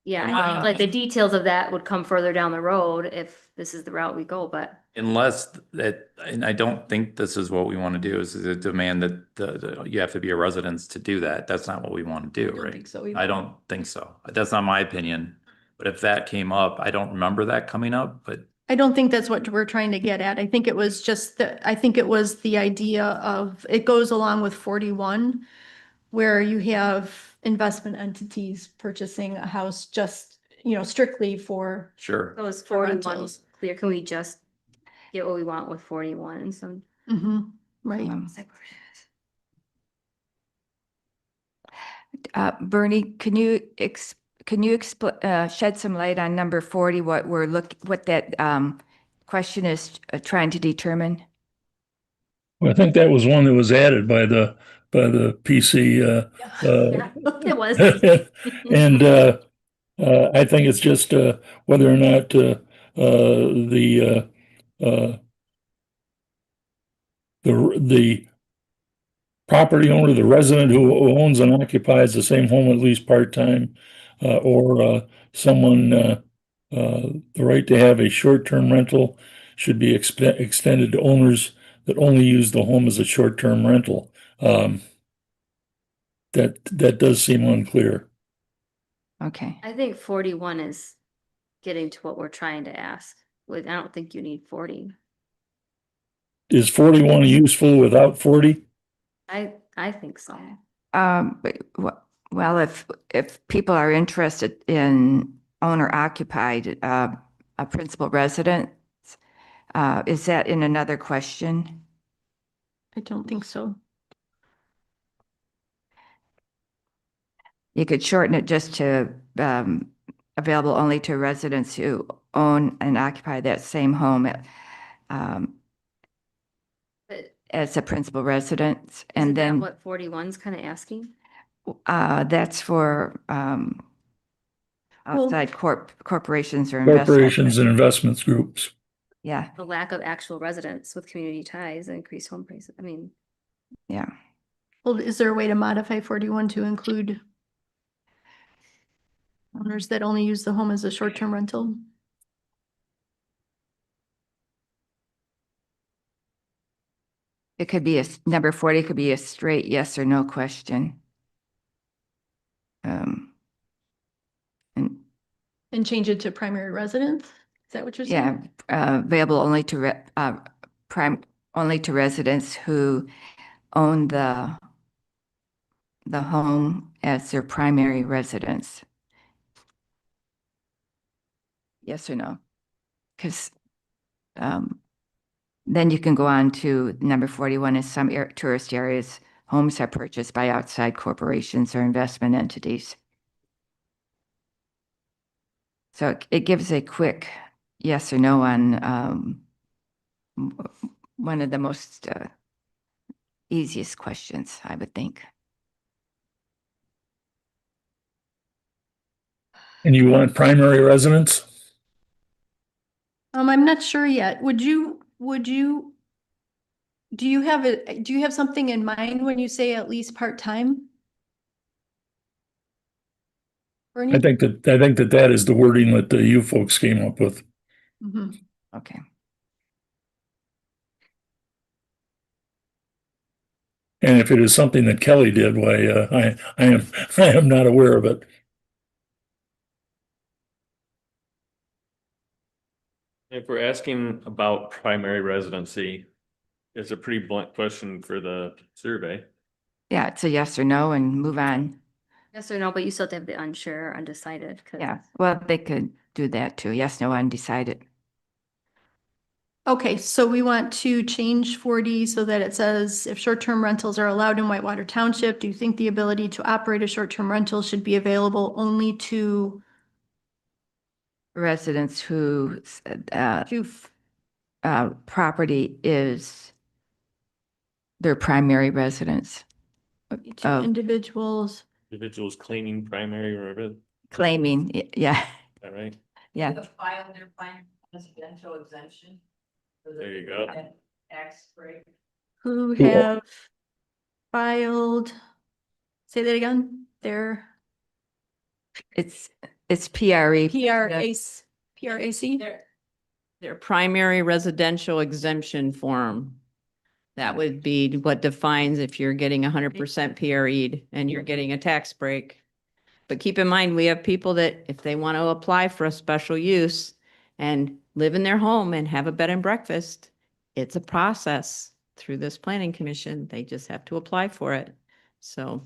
yeah, And I think like the details of that would come further down the road if this is the route we go, but. Unless that, and I don't think this is what we want to do, is to demand that you have to be a resident to do that. That's not what we want to do, don't right? think so either. I don't think so. That's not my opinion. But if that came up, I don't remember that coming up, but I don't think that's what we're trying to get at. I think it was just I think it was the idea of, it goes along with 41, where you have investment entities purchasing a house just strictly for, Sure. So is For 41 rentals. clear? Can we just get what we want with 41 and some? right? Bernie, can you shed some light on number 40, what that question is trying to determine? I think that was one that was added by the PC. It was. And I think it's just whether or not the property owner, the resident who owns and occupies the same home at least part-time, or someone, the right to have a short-term rental should be extended to owners that only use the home as a short-term rental. That does seem unclear. Okay. I think 41 is getting to what we're trying to ask. I don't think you need 40. Is 41 useful without 40? I think so. Well, if people are interested in owner occupied, a principal residence, is that in another question? I don't think so. You could shorten it just to available only to residents who own and occupy that same home But as a principal residence. isn't And that then what 41's kind of asking? that's for outside corporations or Corporations and investments groups. Yeah, The lack of actual residents with community ties and increased home prices. I mean, yeah. Well, is there a way to modify 41 to include owners that only use the home as a short-term rental? It could be number 40 could be a straight yes or no question. And change it to primary residence? Is that what you're saying? yeah, available only to only to residents who own the home as their primary residence. Yes or no? Because then you can go on to number 41 is some tourist areas, homes are purchased by outside corporations or investment entities. So it gives a quick yes or no on one of the most easiest questions, I would think. And you want primary residence? I'm not sure yet. Do you have something in mind when you say at least part-time? I think that is the wording that you folks came up with. Okay. And if it is something that Kelly did, why, I am not aware of it. If we're asking about primary residency, it's a pretty blunt question for the survey. Yeah, it's a yes or no and move on. yes or no, but you still have to have the unsure, undecided. Yeah, well, they could do that too. Yes, no, undecided. Okay, so we want to change 40 so that it says if short-term rentals are allowed in Whitewater Township, do you think the ability to operate a short-term rental should be available only to Residents who property is their primary residence? to individuals? Individuals claiming primary residence, Claiming, yeah, is that right? yeah. File their residential exemption. There you go. Tax break. Who have filed, say that again, their It's PRE. PRAC? Their primary residential exemption form. That would be what defines if you're getting 100% PRE'd and you're getting a tax break. But keep in mind, we have people that if they want to apply for a special use and live in their home and have a bed and breakfast, it's a process through this planning commission. They just have to apply for it. So,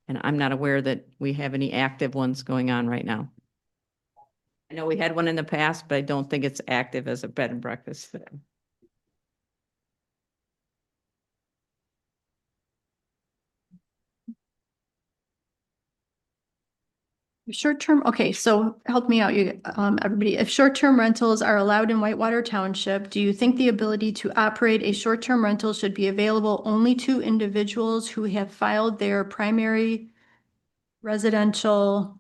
and I'm not aware that we have any active ones going on right now. I know we had one in the past, but I don't think it's active as a bed and breakfast. Short-term, okay, so help me out, you, everybody. If short-term rentals are allowed in Whitewater Township, do you think the ability to operate a short-term rental should be available only to individuals who have filed their primary residential,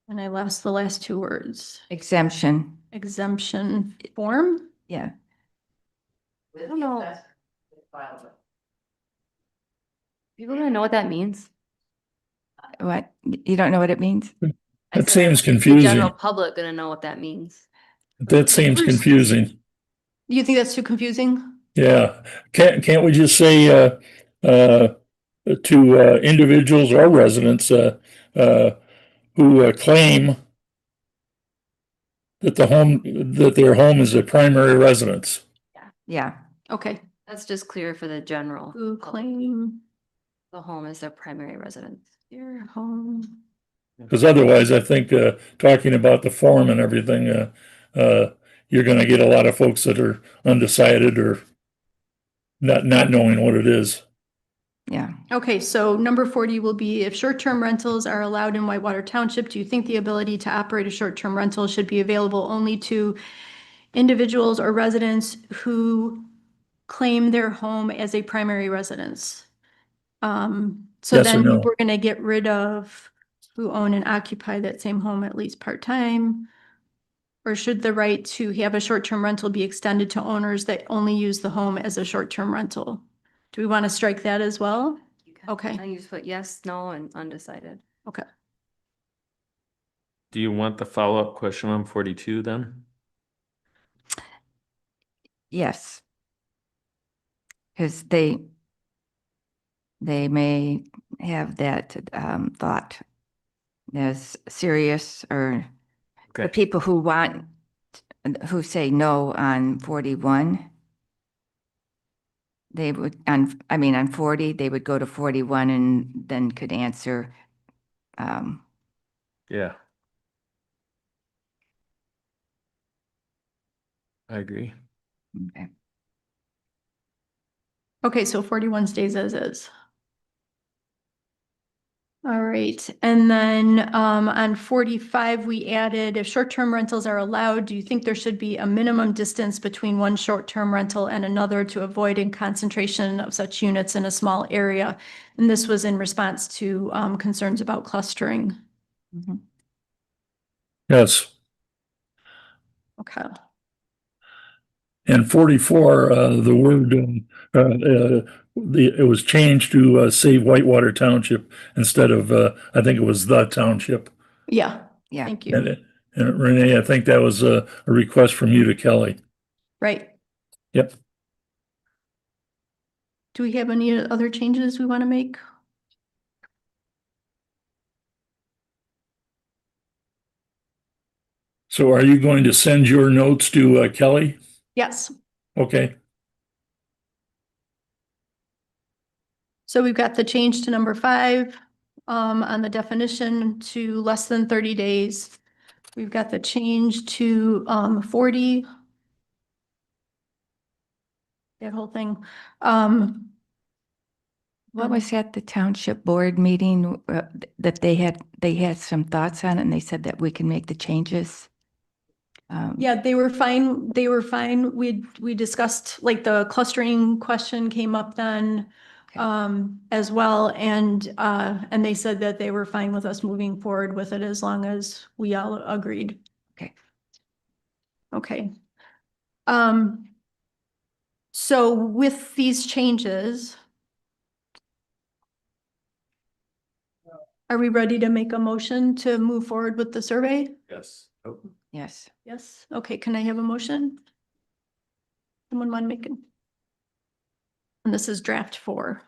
and I lost the last two words, Exemption, exemption form? yeah. I don't know. People gonna know what that means? What? You don't know what it means? I That said, seems The general confusing. public gonna know what that means. That seems confusing. You think that's too confusing? Yeah. Can't we just say, to, individuals or residents, who, claim that that their home is a primary residence? Yeah. Okay, That's just clear for the general. who public. claim The home is their primary residence. their home. Because otherwise, I think, talking about the form and everything, you're gonna get a lot of folks that are undecided or not knowing what it is. Yeah. Okay, so number 40 will be if short-term rentals are allowed in Whitewater Township, do you think the ability to operate a short-term rental should be available only to individuals or residents who claim their home as a primary residence? So Yes or then no? we're gonna get rid of who own and occupy that same home at least part-time. Or should the right to have a short-term rental be extended to owners that only use the home as a short-term rental? Do we want to strike that as well? You can- Okay. And you just put yes, no, and undecided. Okay. Do you want the follow-up question on 42 then? Yes. Because they may have that thought as serious, or the Okay. people who say no on 41, they would, on 40, they would go to 41 and then could answer. Yeah. I agree. Okay. Okay, so 41 stays as is. All right, and then on 45, we added if short-term rentals are allowed, do you think there should be a minimum distance between one short-term rental and another to avoid a concentration of such units in a small area? And this was in response to concerns about clustering. Mhm. Yes. Okay. And 44, the word, it was changed to, say Whitewater Township instead of, I think it was the township. Yeah, Yeah. thank you. And Renee, I think that was a request from you to Kelly. Right. Yep. Do we have any other changes we want to make? So are you going to send your notes to, Kelly? Yes. Okay. So we've got the change to number 5 on the definition to less than 30 days. We've got the change to 40. That whole thing. What was at the township board meeting that they had some thoughts on it, and they said that we can make the changes? Yeah, they were fine. They were fine. We discussed, like, the clustering question came up then as well, and they said that they were fine with us moving forward with it as long as we all agreed. Okay. Okay. So with these changes, are we ready to make a motion to move forward with the survey? Yes. Oh, Yes. Yes. Okay, can I have a motion? Someone want to make it? And this is draft 4.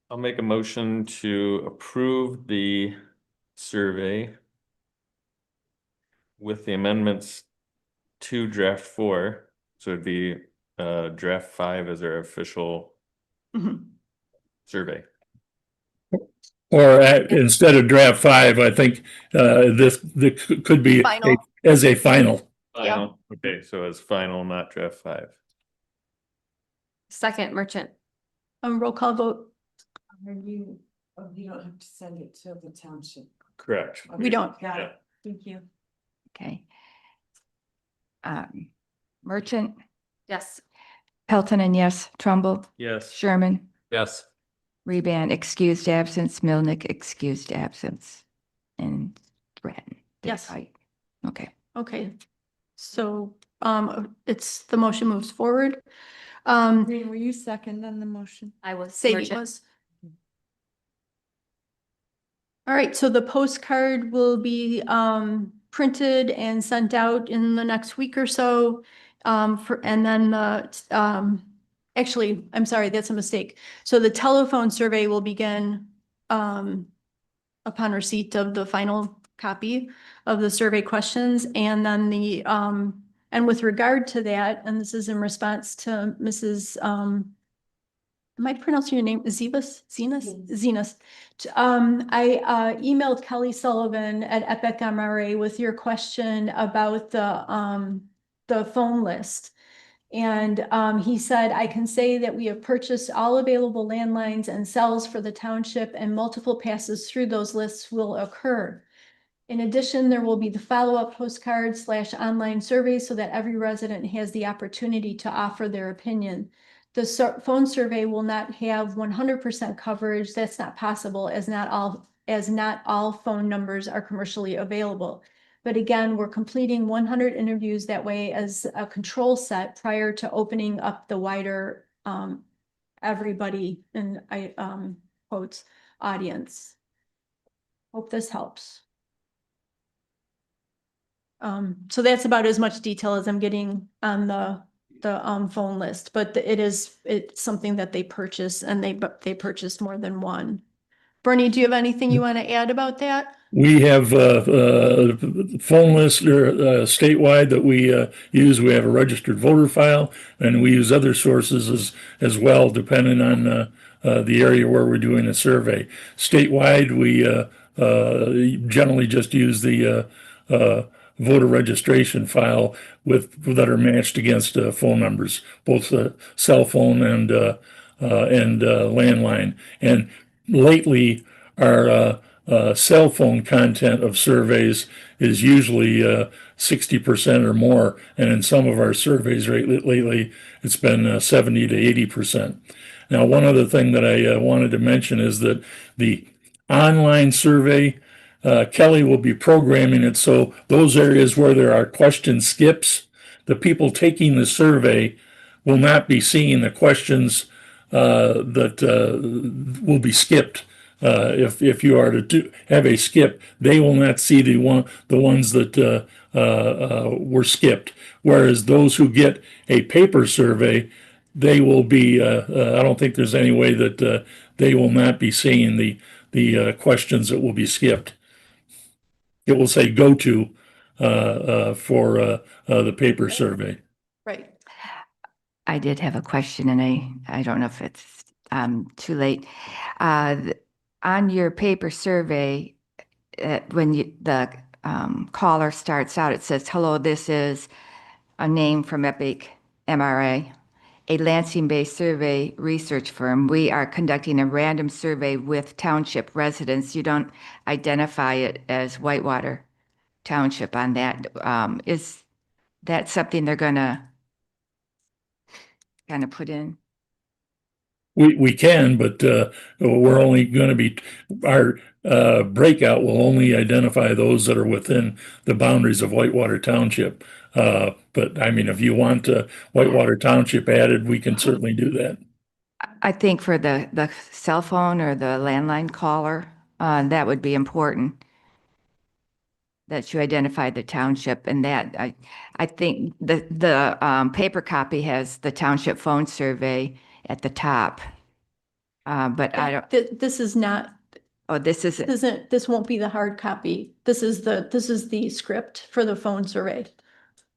I'll make a motion to approve the survey with the amendments to draft 4. So it'd be draft 5 as our official Mhm. survey. Or instead of draft 5, I think this could be Final. as a final. Final. Okay, so it's final, not draft 5. Second, Merchant. Roll call vote. You don't have to send it to the township. Correct. We don't. Got Yeah. it. Thank you. Okay. Merchant, Yes. Pelton, and yes, Trumbull, Yes. Sherman, Yes. Reban, excused absence, Milnick, excused absence, and Stratton. Yes. Okay. Okay. So, it's, the motion moves forward. Green, were you second on the motion? I was. Sadie Merchant. was. All right, so the postcard will be printed and sent out in the next week or so. And then actually, I'm sorry, that's a mistake. So the telephone survey will begin upon receipt of the final copy of the survey questions. And then and with regard to that, and this is in response to Mrs. Am I pronouncing your name? Zevas? Zenas? I emailed Kelly Sullivan at Epic MRA with your question about the phone list. And he said, I can say that we have purchased all available landlines and cells for the township, and multiple passes through those lists will occur. In addition, there will be the follow-up postcard / online survey so that every resident has the opportunity to offer their opinion. The phone survey will not have 100% coverage. That's not possible, as not all phone numbers are commercially available. But again, we're completing 100 interviews that way as a control set prior to opening up the wider everybody in quotes audience. Hope this helps. So that's about as much detail as I'm getting on the phone list, but it's something that they purchase, and they purchased more than one. Bernie, do you have anything you want to add about that? We have phone lists statewide that we use. We have a registered voter file, and we use other sources as well, depending on the area where we're doing a survey. Statewide, we generally just use the voter registration file that are matched against phone numbers, both cell phone and landline. And lately, our cell phone content of surveys is usually 60% or more, and in some of our surveys lately, it's been 70 to 80%. Now, one other thing that I wanted to mention is that the online survey, Kelly will be programming it so those areas where there are question skips, the people taking the survey will not be seeing the questions that will be skipped. If you are to have a skip, they will not see the ones that were skipped. Whereas those who get a paper survey, they will be. I don't think there's any way that they will not be seeing the questions that will be skipped. It will say "go to" for the paper survey. Right. I did have a question, and I don't know if it's too late. On your paper survey, when the caller starts out, it says, "Hello, this is a name from Epic MRA, a Lansing-based survey research firm. We are conducting a random survey with township residents." You don't identify it as Whitewater Township on that. Is that something they're going to kind of put in? We can, but we're only going to be, our breakout will only identify those that are within the boundaries of Whitewater Township. But I mean, if you want Whitewater Township added, we can certainly do that. I think for the cell phone or the landline caller, that would be important, that you identify the township, and that I think the paper copy has the township phone survey at the top. But I don't. This is not. Oh, this isn't. This won't be the hard copy. This is the script for the phone survey.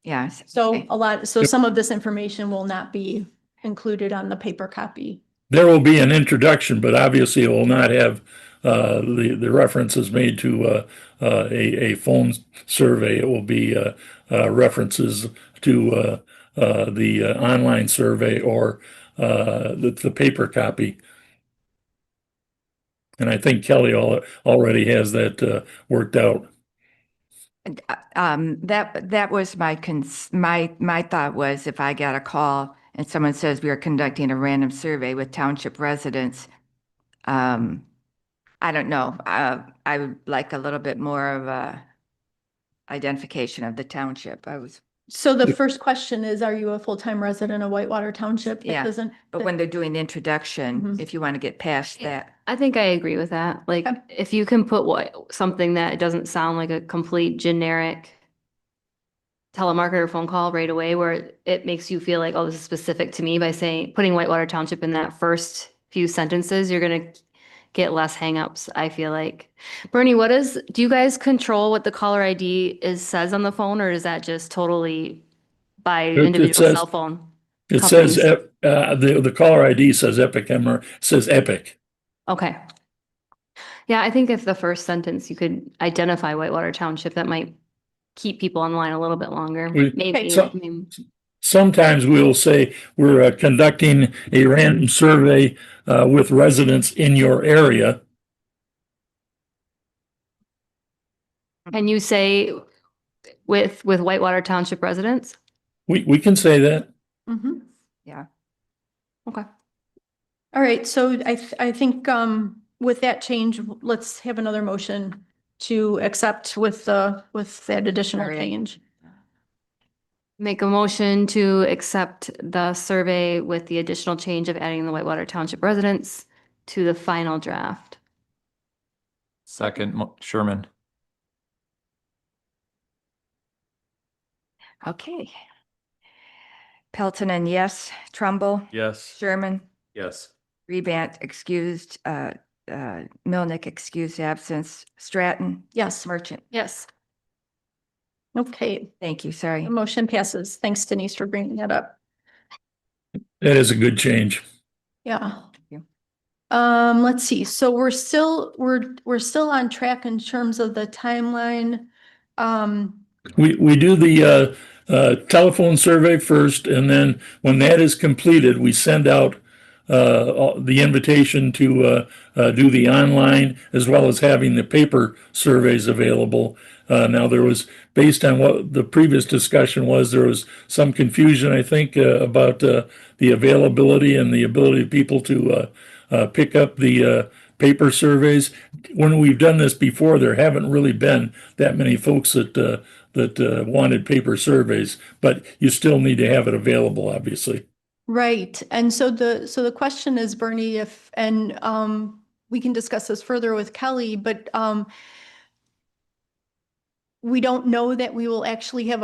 Yes. So Okay. some of this information will not be included on the paper copy. There will be an introduction, but obviously it will not have the reference is made to a phone survey, it will be references to the online survey or the paper copy. And I think Kelly already has that worked out. That was my thought was if I got a call and someone says we are conducting a random survey with township residents, I don't know, I would like a little bit more of a identification of the township. So the first question is, are you a full-time resident of Whitewater Township? That Yeah, doesn't. but when they're doing the introduction, Mhm. if you want to get past that. I think I agree with that. Like, Okay. if you can put something that doesn't sound like a complete generic telemarketer phone call right away, where it makes you feel like, oh, this is specific to me, by putting Whitewater Township in that first few sentences, you're gonna get less hangups, I feel like. Bernie, do you guys control what the caller ID says on the phone, or is that just totally by individual says- cell phone? It says, companies? the caller ID says Epic, says Epic. Okay. Yeah, I think if the first sentence you could identify Whitewater Township, that might keep people online a little bit longer. Maybe. Sometimes we'll say we're conducting a random survey with residents in your area. Can you say with Whitewater Township residents? We can say that. Mhm. Yeah. Okay. All right, so I think with that change, let's have another motion to accept with that additional All right. change. Make a motion to accept the survey with the additional change of adding the Whitewater Township residents to the final draft. Second, Sherman. Okay. Peltonen, yes. Trumbull, Yes. Sherman, Yes. Rebant excused, Milnick excused absence, Stratton, Yes, Merchant. Yes. okay, Thank you, sorry. the motion passes. Thanks, Denise, for bringing that up. That is a good change. Yeah. you. Let's see, so we're still on track in terms of the timeline. We do the telephone survey first, and then when that is completed, we send out the invitation to do the online as well as having the paper surveys available. Now, there was, based on what the previous discussion was, there was some confusion, I think, about the availability and the ability of people to pick up the paper surveys. When we've done this before, there haven't really been that many folks that wanted paper surveys, but you still need to have it available, obviously. Right, and so the question is, Bernie, we can discuss this further with Kelly, but we don't know that we will actually have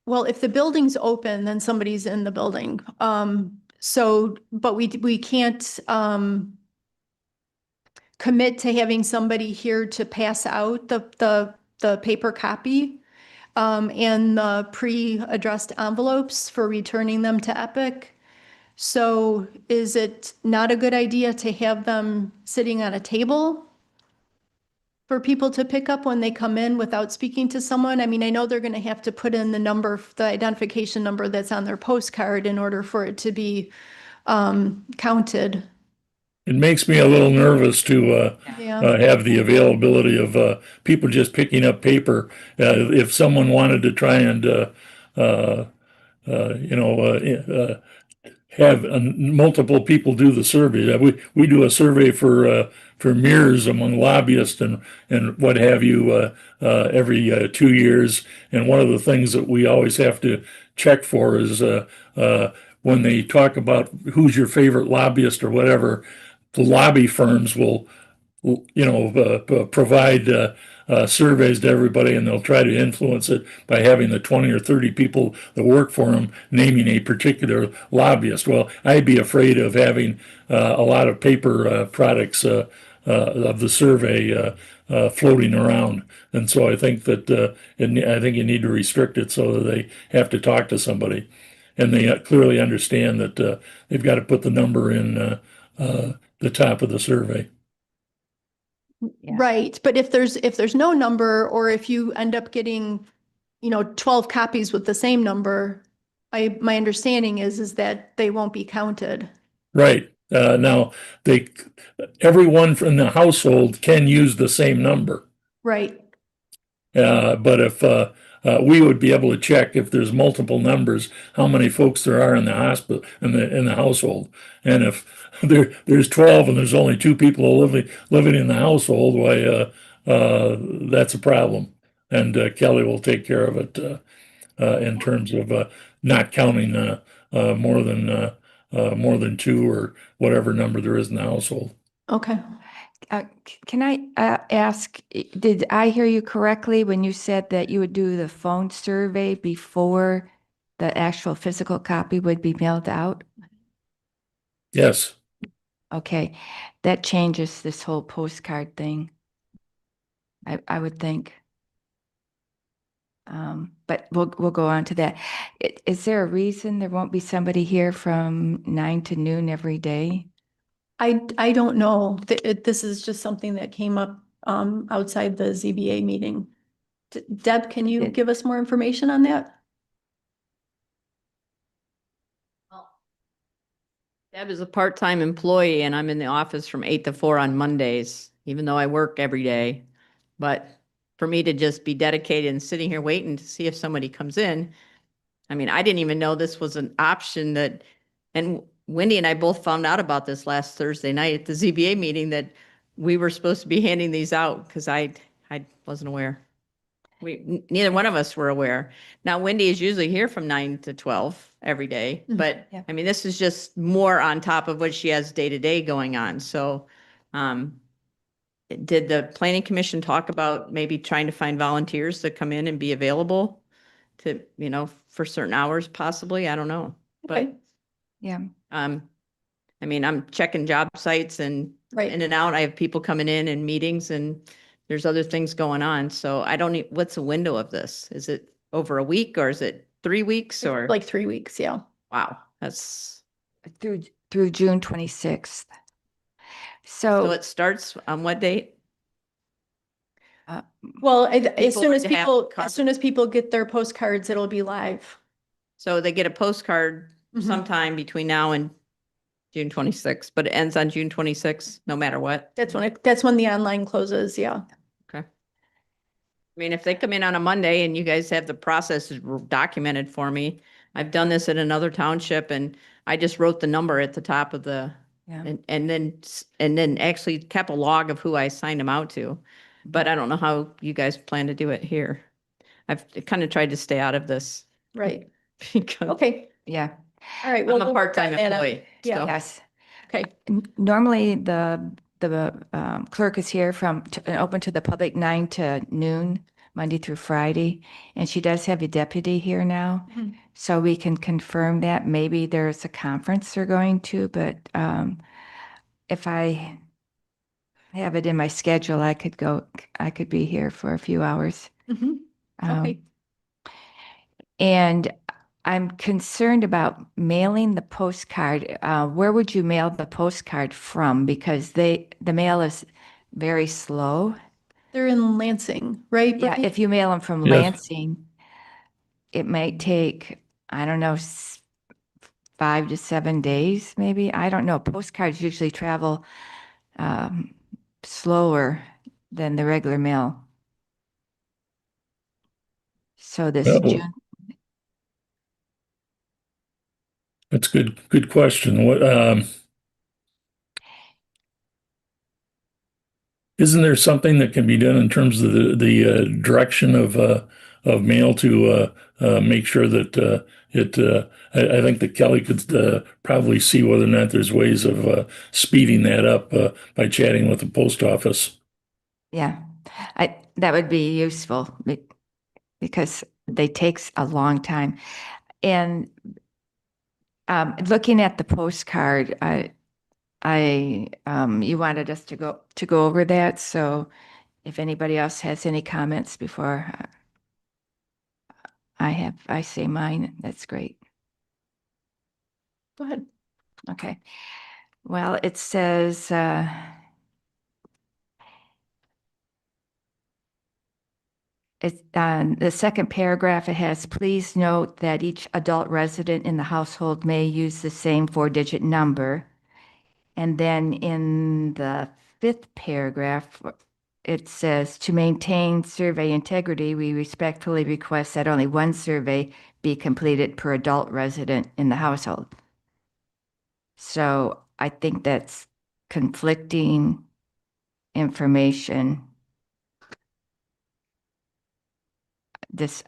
well, if the building's open, then somebody's in the building. But we can't commit to having somebody here to pass out the paper copy and the pre-addressed envelopes for returning them to Epic. So is it not a good idea to have them sitting on a table for people to pick up when they come in without speaking to someone? I mean, I know they're going to have to put in the identification number that's on their postcard in order for it to be counted. It makes me a little nervous to Yeah. have the availability of people just picking up paper. If someone wanted to try and have multiple people do the survey. We do a survey for mirrors among lobbyists and what have you every 2 years. And one of the things that we always have to check for is when they talk about who's your favorite lobbyist or whatever, the lobby firms will provide surveys to everybody, and they'll try to influence it by having the 20 or 30 people that work for them naming a particular lobbyist. Well, I'd be afraid of having a lot of paper products of the survey floating around, and so I think that I think you need to restrict it so that they have to talk to somebody, and they clearly understand that they've got to put the number in the top of the survey. Yeah. Right, but if there's no number, or if you end up getting, 12 copies with the same number, my understanding is that they won't be counted. Right. Now, everyone from the household can use the same number. Right, But if we would be able to check if there's multiple numbers, how many folks there are in the hospital, in the household. And if there's 12 and there's only 2 people living in the household, why, that's a problem. And Kelly will take care of it in terms of not counting more than 2 or whatever number there is in the household. okay. Can I ask, did I hear you correctly when you said that you would do the phone survey before the actual physical copy would be mailed out? Yes. Okay, that changes this whole postcard thing, I would think. But we'll go on to that. Is there a reason there won't be somebody here from 9 to noon every day? I don't know. This is just something that came up outside the ZBA meeting. Deb, can you give us more information on that? Deb is a part-time employee and I'm in the office from 8 to 4 on Mondays, even though I work every day. But for me to just be dedicated and sitting here waiting to see if somebody comes in, I mean, I didn't even know this was an option and Wendy and I both found out about this last Thursday night at the ZBA meeting, that we were supposed to be handing these out because I wasn't aware. Neither one of us were aware. Now, Wendy is usually here from 9 to 12 every day, but Yeah. I mean, this is just more on top of what she has day to day going on. So, did the planning commission talk about maybe trying to find volunteers to come in and be available to, for certain hours possibly? I don't know. Okay. But, Yeah. I mean, I'm checking job sites and Right. in and out. I have people coming in and meetings and there's other things going on. So I don't, what's the window of this? Is it over a week or is it 3 weeks or? Like 3 weeks, yeah. Wow, that's, Through June 26th. so So, it starts on what date? Well, as People soon as have people, cards. as soon as people get their postcards, it'll be live. So they get a postcard Mhm. sometime between now and June 26th, but it ends on June 26th, no matter what. That's when the online closes, yeah. Okay. I mean, if they come in on a Monday and you guys have the process documented for me, I've done this in another township and I just wrote the number at the top of the, yeah. and then actually kept a log of who I signed them out to. But I don't know how you guys plan to do it here. I've kind of tried to stay out of this. Right. Because Okay. Yeah. All right. I'm We'll a work part-time on that. employee. Yeah. so- Yes. Okay. Normally, the clerk is here open to the public 9 to noon, Monday through Friday, and she does have a deputy here now, Mhm. so we can confirm that. Maybe there's a conference they're going to, but if I have it in my schedule, I could be here for a few hours. Mhm. Um, Okay. And I'm concerned about mailing the postcard. Where would you mail the postcard from? Because the mail is very slow. They're in Lansing, right? Yeah, Brittany? if you mail them from Yes. Lansing, it might take, I don't know, 5 to 7 days, maybe. I don't know. Postcards usually travel slower than the regular mail. So this Well, June, that's good question. What, isn't there something that can be done in terms of the direction of mail to make sure that I think that Kelly could probably see whether or not there's ways of speeding that up by chatting with the post office. yeah, that would be useful because they takes a long time. And looking at the postcard, you wanted us to go over that. So if anybody else has any comments before I say mine, that's great. Go ahead. Okay. Well, it says, It's the second paragraph, it has, please note that each adult resident in the household may use the same 4-digit number. And then in the fifth paragraph, it says, to maintain survey integrity, we respectfully request that only one survey be completed per adult resident in the household. So I think that's conflicting information.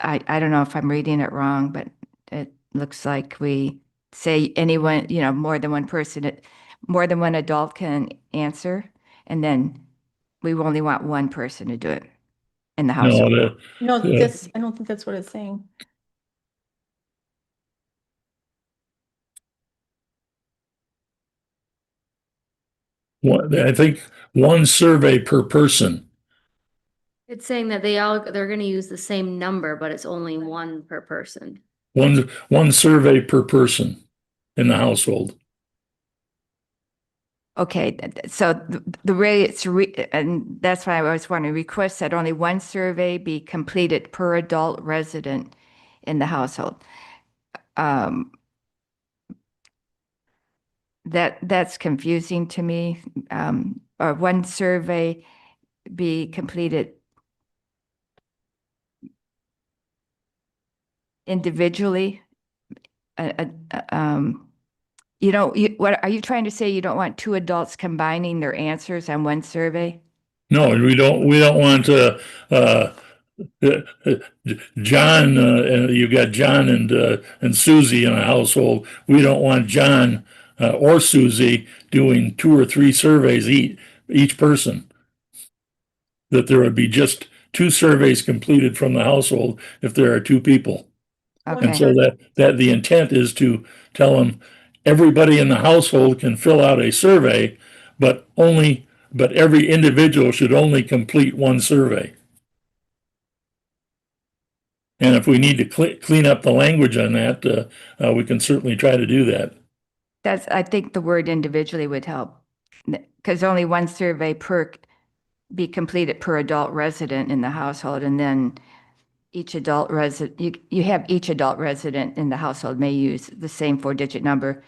I don't know if I'm reading it wrong, but it looks like we say anyone, more than one person, more than one adult can answer, and then we only want one person to do it in the No, household. No, Yeah. I don't think that's what it's saying. I think one survey per person. It's saying that they're gonna use the same number, but it's only one per person. One survey per person in the household. Okay, so the way it's and that's why I was wondering, request that only one survey be completed per adult resident in the household. That's confusing to me. Or one survey be completed individually. What are you trying to say? You don't want two adults combining their answers on one survey? No, we don't want John, you've got John and Susie in a household. We don't want John or Susie doing 2 or 3 surveys each person. That there would be just 2 surveys completed from the household if there are 2 people. And Okay. so that the intent is to tell them everybody in the household can fill out a survey, but every individual should only complete one survey. And if we need to clean up the language on that, we can certainly try to do that. I think the word individually would help, because only one survey be completed per adult resident in the household, and then each adult resident, you have each adult resident in the household may use the same 4-digit number.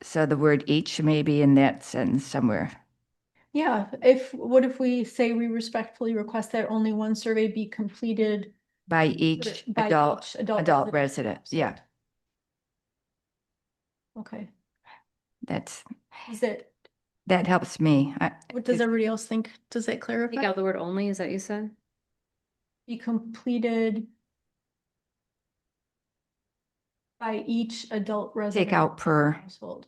So the word each may be in that sentence somewhere. Yeah, what if we say we respectfully request that only one survey be completed By each by adult each resident. Yeah, Okay, that helps me. what does everybody else think? Does that Take clarify? out the word only, is that what you said? Be completed by each adult resident. Take out in the per. household.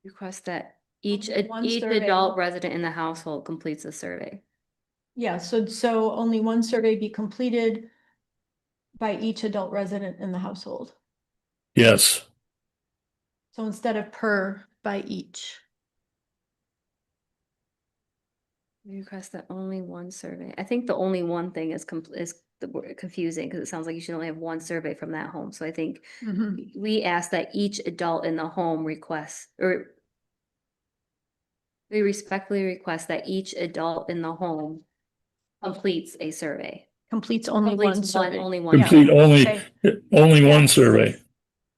Request that each One each survey. adult resident in the household completes a survey. Yeah, so only one survey be completed by each adult resident in the household. Yes. So instead of per, by each. Request that only one survey. I think the only one thing is confusing because it sounds like you should only have one survey from that home. So I think we ask that each adult in the home we respectfully request that each adult in the home completes a survey. Completes only one survey. Only one. Complete Okay. only one survey.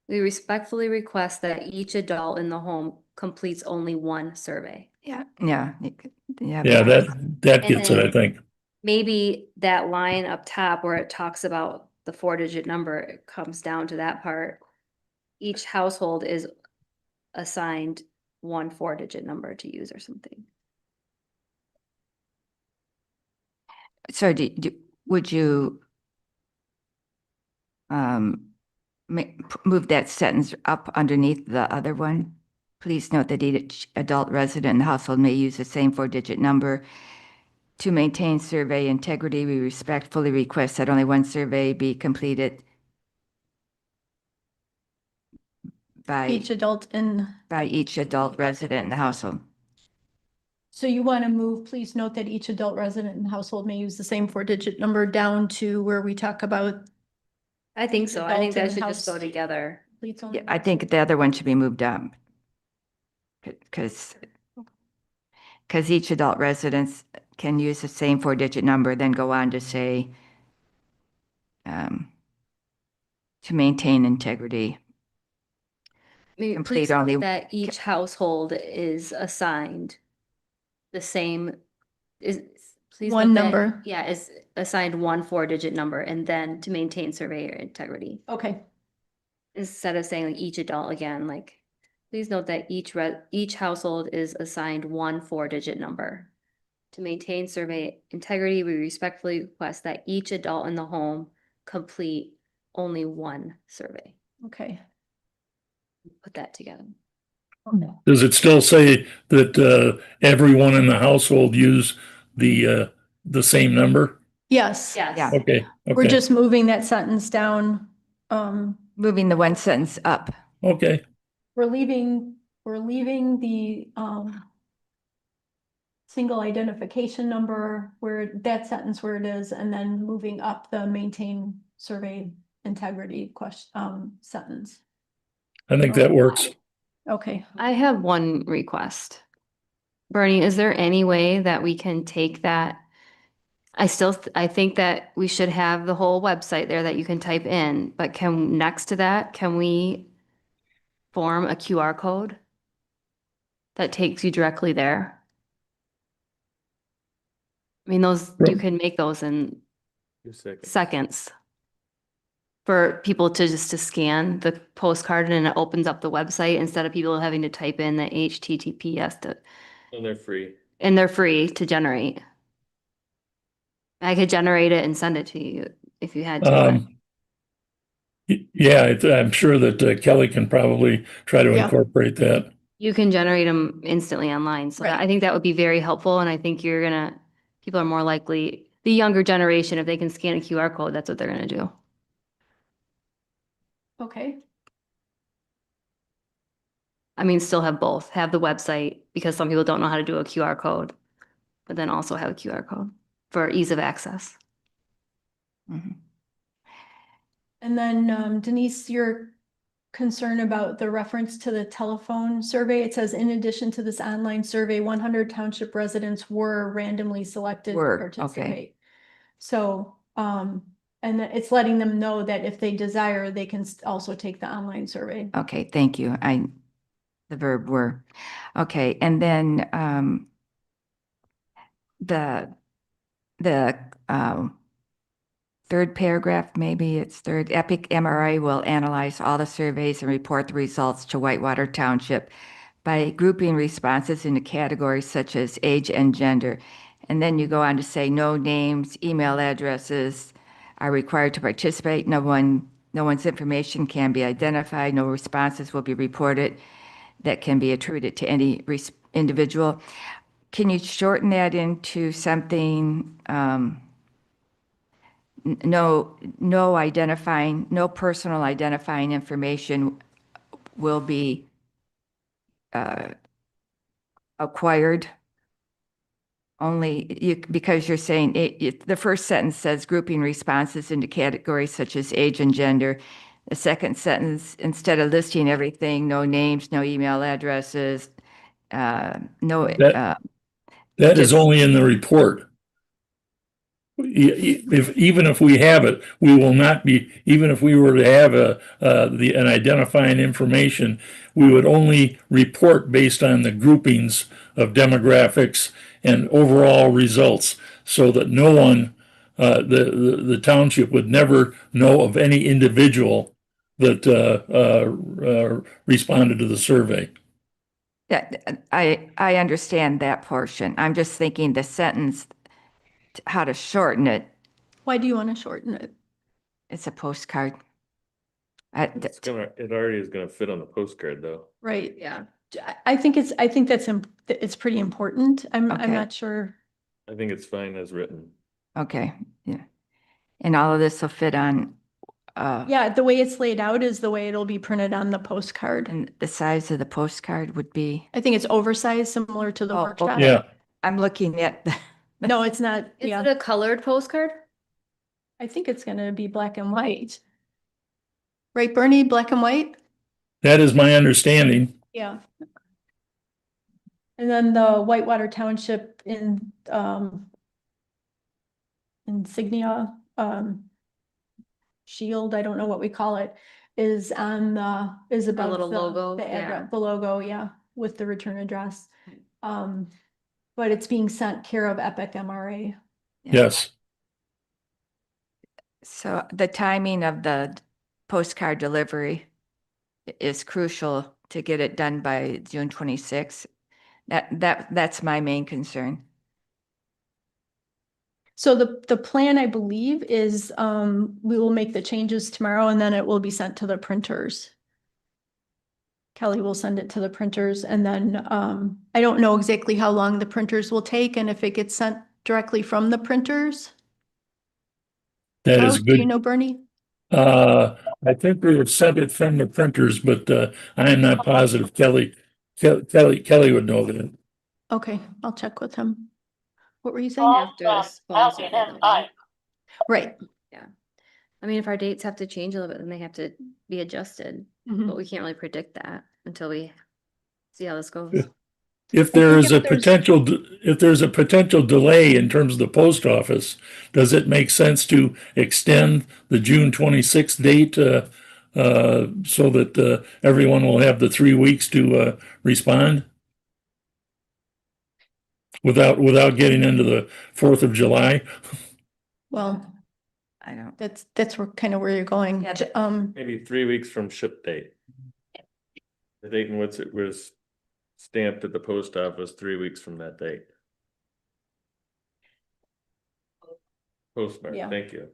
We respectfully request that each adult in the home completes only one survey. Yeah. Yeah, that gets it, I think. Maybe that line up top where it talks about the 4-digit number, it comes down to that part. Each household is assigned one 4-digit number to use or something. So would you move that sentence up underneath the other one? Please note that each adult resident in the household may use the same 4-digit number. To maintain survey integrity, we respectfully request that only one survey be completed by Each adult each adult resident in the household. So you want to move, please note that each adult resident in the household may use the same 4-digit number down to where we talk about. I think so. I think Adult in that the should just go house. together. Completes only Yeah, I one think survey. the other one should be moved up. Because each adult residence can use the same 4-digit number, then go on to say to maintain integrity. Maybe Complete please note only- that each household is assigned the same, is, please One note that- number. Yeah, is assigned one 4-digit number and then to maintain surveyor integrity. Okay, Instead of saying like each adult again, like, please note that each household is assigned one 4-digit number. To maintain survey integrity, we respectfully request that each adult in the home complete only one survey. okay. Put that together. Does it still say that everyone in the household use the same number? Yes. Yes. Yeah. Okay, We're okay, just moving that sentence down. Moving the one sentence up. okay. We're leaving the, single identification number where that sentence where it is, and then moving up the maintain survey integrity sentence. I think that works. Okay. I have one request. Bernie, is there any way that we can take that? I think that we should have the whole website there that you can type in, but next to that, can we form a QR code that takes you directly there? I mean, you can make those in 2 seconds. seconds for people to scan the postcard and it opens up the website instead of people having to type in the HTTPS And they're free. and they're free to generate. I could generate it and send it to you if you had to. but Yeah, I'm sure that Kelly can probably try to Yeah. incorporate that. You can generate them instantly online. So Right. I think that would be very helpful. And I think people are more likely, the younger generation, if they can scan a QR code, that's what they're gonna do. Okay. I mean, still have both, have the website, because some people don't know how to do a QR code, but then also have a QR code for ease of access. Mhm. And then Denise, your concern about the reference to the telephone survey, it says, in addition to this online survey, 100 township residents were randomly selected to Were, okay. participate. So, and it's letting them know that if they desire, they can also take the online survey. Okay, thank you. The verb were. Okay, and then the third paragraph, maybe it's third, Epic MRI will analyze all the surveys and report the results to Whitewater Township by grouping responses into categories such as age and gender. And then you go on to say no names, email addresses are required to participate. No one's information can be identified. No responses will be reported that can be attributed to any individual. Can you shorten that into something, no personal identifying information will be acquired? Only because you're saying the first sentence says grouping responses into categories such as age and gender. The second sentence, instead of listing everything, no names, no email addresses, no. That is only in the report. Even if we have it, we will not be, even if we were to have an identifying information, we would only report based on the groupings of demographics and overall results, so that no one, the township would never know of any individual that responded to the survey. I understand that portion. I'm just thinking the sentence, how to shorten it. Why do you want to shorten it? It's a postcard. It already is gonna fit on the postcard though. Right, yeah. I think it's pretty important. I'm Okay. not sure. I think it's fine as written. Okay, yeah. And all of this will fit on, Yeah, the way it's laid out is the way it'll be printed on the postcard. and the size of the postcard would be. I think it's oversized, similar to the Oh, workshop. okay. Yeah, I'm looking at No, it's not. Is Yeah, it a colored postcard? I think it's gonna be black and white. Right, Bernie, black and white? that is my understanding. Yeah. And then the Whitewater Township insignia, shield, I don't know what we call it, is above little the- logo, the yeah. address, the logo, yeah, with the return address. But it's being sent care of Epic MRA. Yes. So the timing of the postcard delivery is crucial to get it done by June 26th. That's my main concern. So the plan, I believe, is we will make the changes tomorrow and then it will be sent to the printers. Kelly will send it to the printers and then I don't know exactly how long the printers will take and if it gets sent directly from the printers. That is Charles, do you good. know, Bernie? I think we have sent it from the printers, but I am not positive. Kelly would know that. Okay, I'll check with him. What were you saying? Call After this from phone survey, Alton though, SI. right? Right. I mean, if our dates have to change a little bit, then they have to be adjusted, Mhm. but we can't really predict that until we see how this goes. Yeah. If I there think is if a there's- potential delay in terms of the post office, does it make sense to extend the June 26th date so that everyone will have the 3 weeks to respond? Without getting into the 4th of July? Well, I don't, that's kind of where you're going. Yeah, Maybe 3 weeks from ship date. The date in which it was stamped at the post office, 3 weeks from that date. Postmark, Yeah. thank you.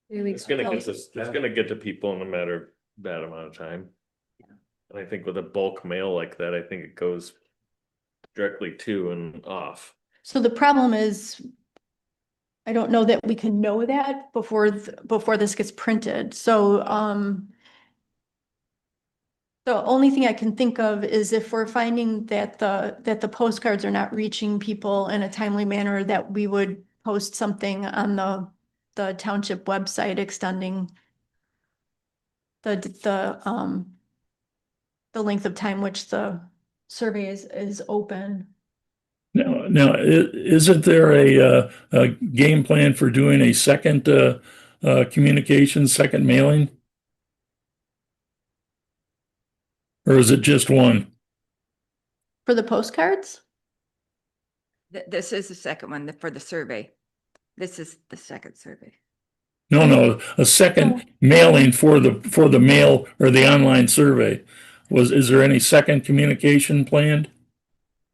3 weeks. It's gonna get to people in a matter of that amount of time. And I think with a bulk mail like that, I think it goes directly to and off. So the problem is, I don't know that we can know that before this gets printed. So, the only thing I can think of is if we're finding that the postcards are not reaching people in a timely manner, that we would post something on the township website extending the length of time which the survey is open. Now, isn't there a game plan for doing a second communication, second mailing? Or is it just one? For the postcards? this is the second one for the survey. This is the second survey. No, a second mailing for the mail or the online survey. Is there any second communication planned?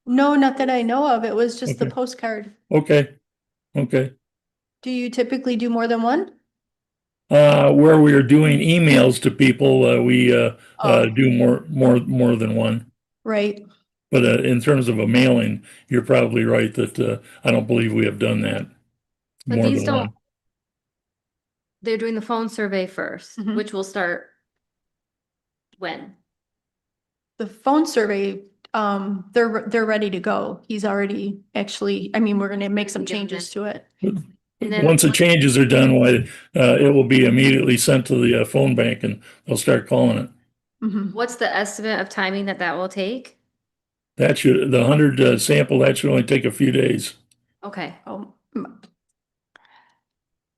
No, not that I know of. It was just the Okay. postcard. Okay. Do you typically do more than one? Where we are doing emails to people, we Oh. do more than one. Right. But in terms of a mailing, you're probably right that I don't believe we have done that. But More these than don't, one. they're doing the phone survey first, Mhm. which will start when? The phone survey, they're ready to go. He's already actually, I mean, we're gonna make some Given changes it. to it. And then Once the changes are done, it will be immediately sent to the phone bank and they'll start calling it. Mhm. what's the estimate of timing that will take? The 100 sample, that should only take a few days. Okay,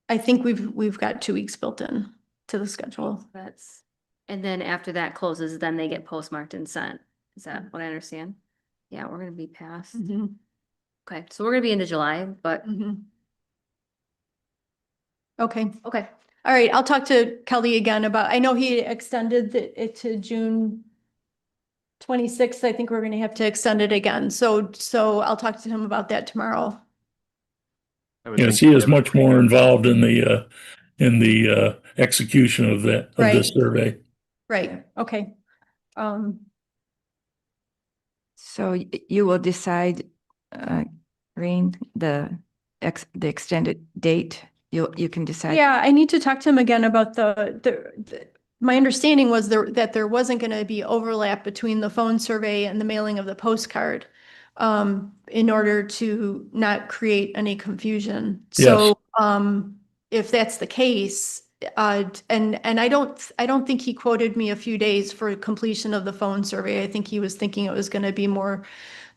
I think we've got 2 weeks built in to the schedule. and then after that closes, then they get postmarked and sent. Is that what I understand? Yeah, we're gonna be past. Mhm. Okay, so we're gonna be into July, but Mhm. Okay. okay. All right, I'll talk to Kelly again about, I know he extended it to June 26th. I think we're gonna have to extend it again. So I'll talk to him about that tomorrow. I would Yes, think he is much more involved in the execution of this Right. survey. Right, okay. So you will decide, Reen, the extended date. You can decide. Yeah, I need to talk to him again about my understanding was that there wasn't gonna be overlap between the phone survey and the mailing of the postcard, in order to not create any confusion. Yes. So, if that's the case, and I don't think he quoted me a few days for completion of the phone survey. I think he was thinking it was going to be more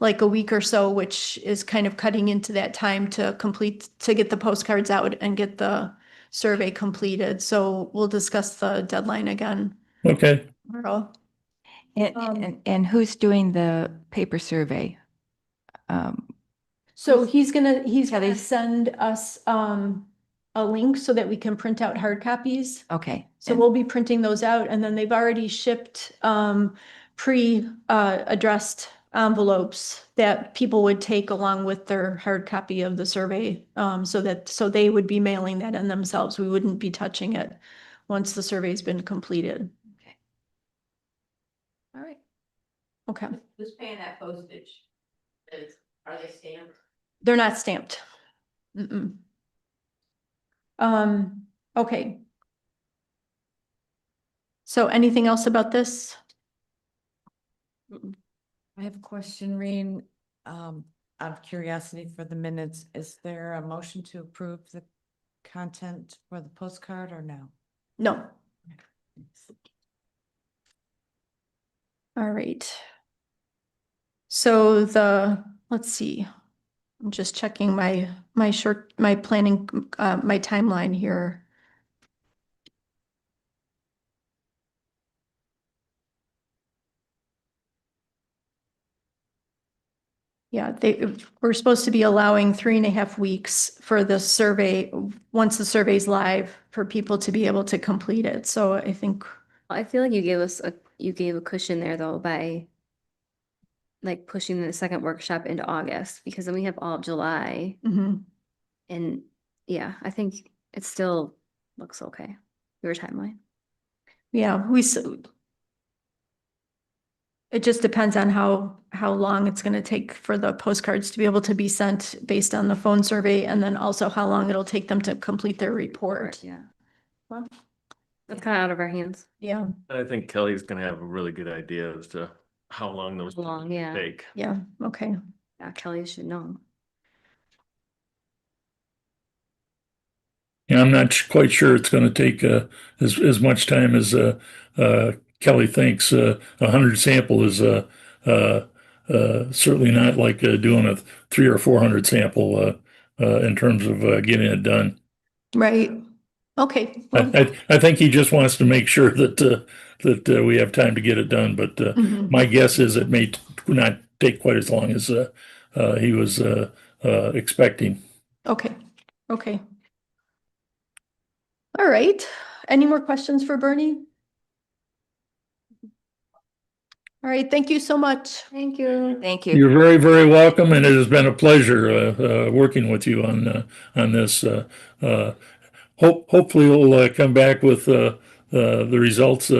like a week or so, which is kind of cutting into that time to get the postcards out and get the survey completed. So we'll discuss the deadline again Okay. tomorrow. And who's doing the paper survey? So he's gonna send us a link so that we can print out hard copies. Okay. So we'll be printing those out, and then they've already shipped addressed envelopes that people would take along with their hard copy of the survey. So they would be mailing that in themselves. We wouldn't be touching it once the survey's been completed. Okay. All right. Okay. Who's paying that postage? Are they stamped? They're not stamped. Mm-mm. Okay. So anything else about this? I have a question, Reen. Out of curiosity for the minutes, is there a motion to approve the content for the postcard or no? No. All right. So let's see. I'm just checking my planning, my timeline here. Yeah, we're supposed to be allowing 3.5 weeks for the survey, once the survey's live, for people to be able to complete it. So I think, I feel like you gave a cushion there though by like pushing the second workshop into August, because then we have all of July. mhm. And yeah, I think it still looks okay. Your timeline. Yeah, it just depends on how long it's going to take for the postcards to be able to be sent based on the phone survey, and then also how long it'll take them to complete their report. Yeah. Well, That's kind of out of our hands. yeah, I think Kelly's gonna have a really good idea as to how long those Long, yeah. take. yeah, okay. Yeah, Kelly should know. Yeah, I'm not quite sure it's going to take as much time as Kelly thinks. 100 sample is certainly not like doing a 300 or 400 sample in terms of getting it done. Right. Okay. Well, I think he just wants to make sure that we have time to get it done. But mhm. my guess is it may not take quite as long as he was expecting. Okay. Okay. All right. Any more questions for Bernie? All right. Thank you so much. Thank you. Thank you. You're very, very welcome, and it has been a pleasure working with you on this. Hopefully, we'll come back with the results.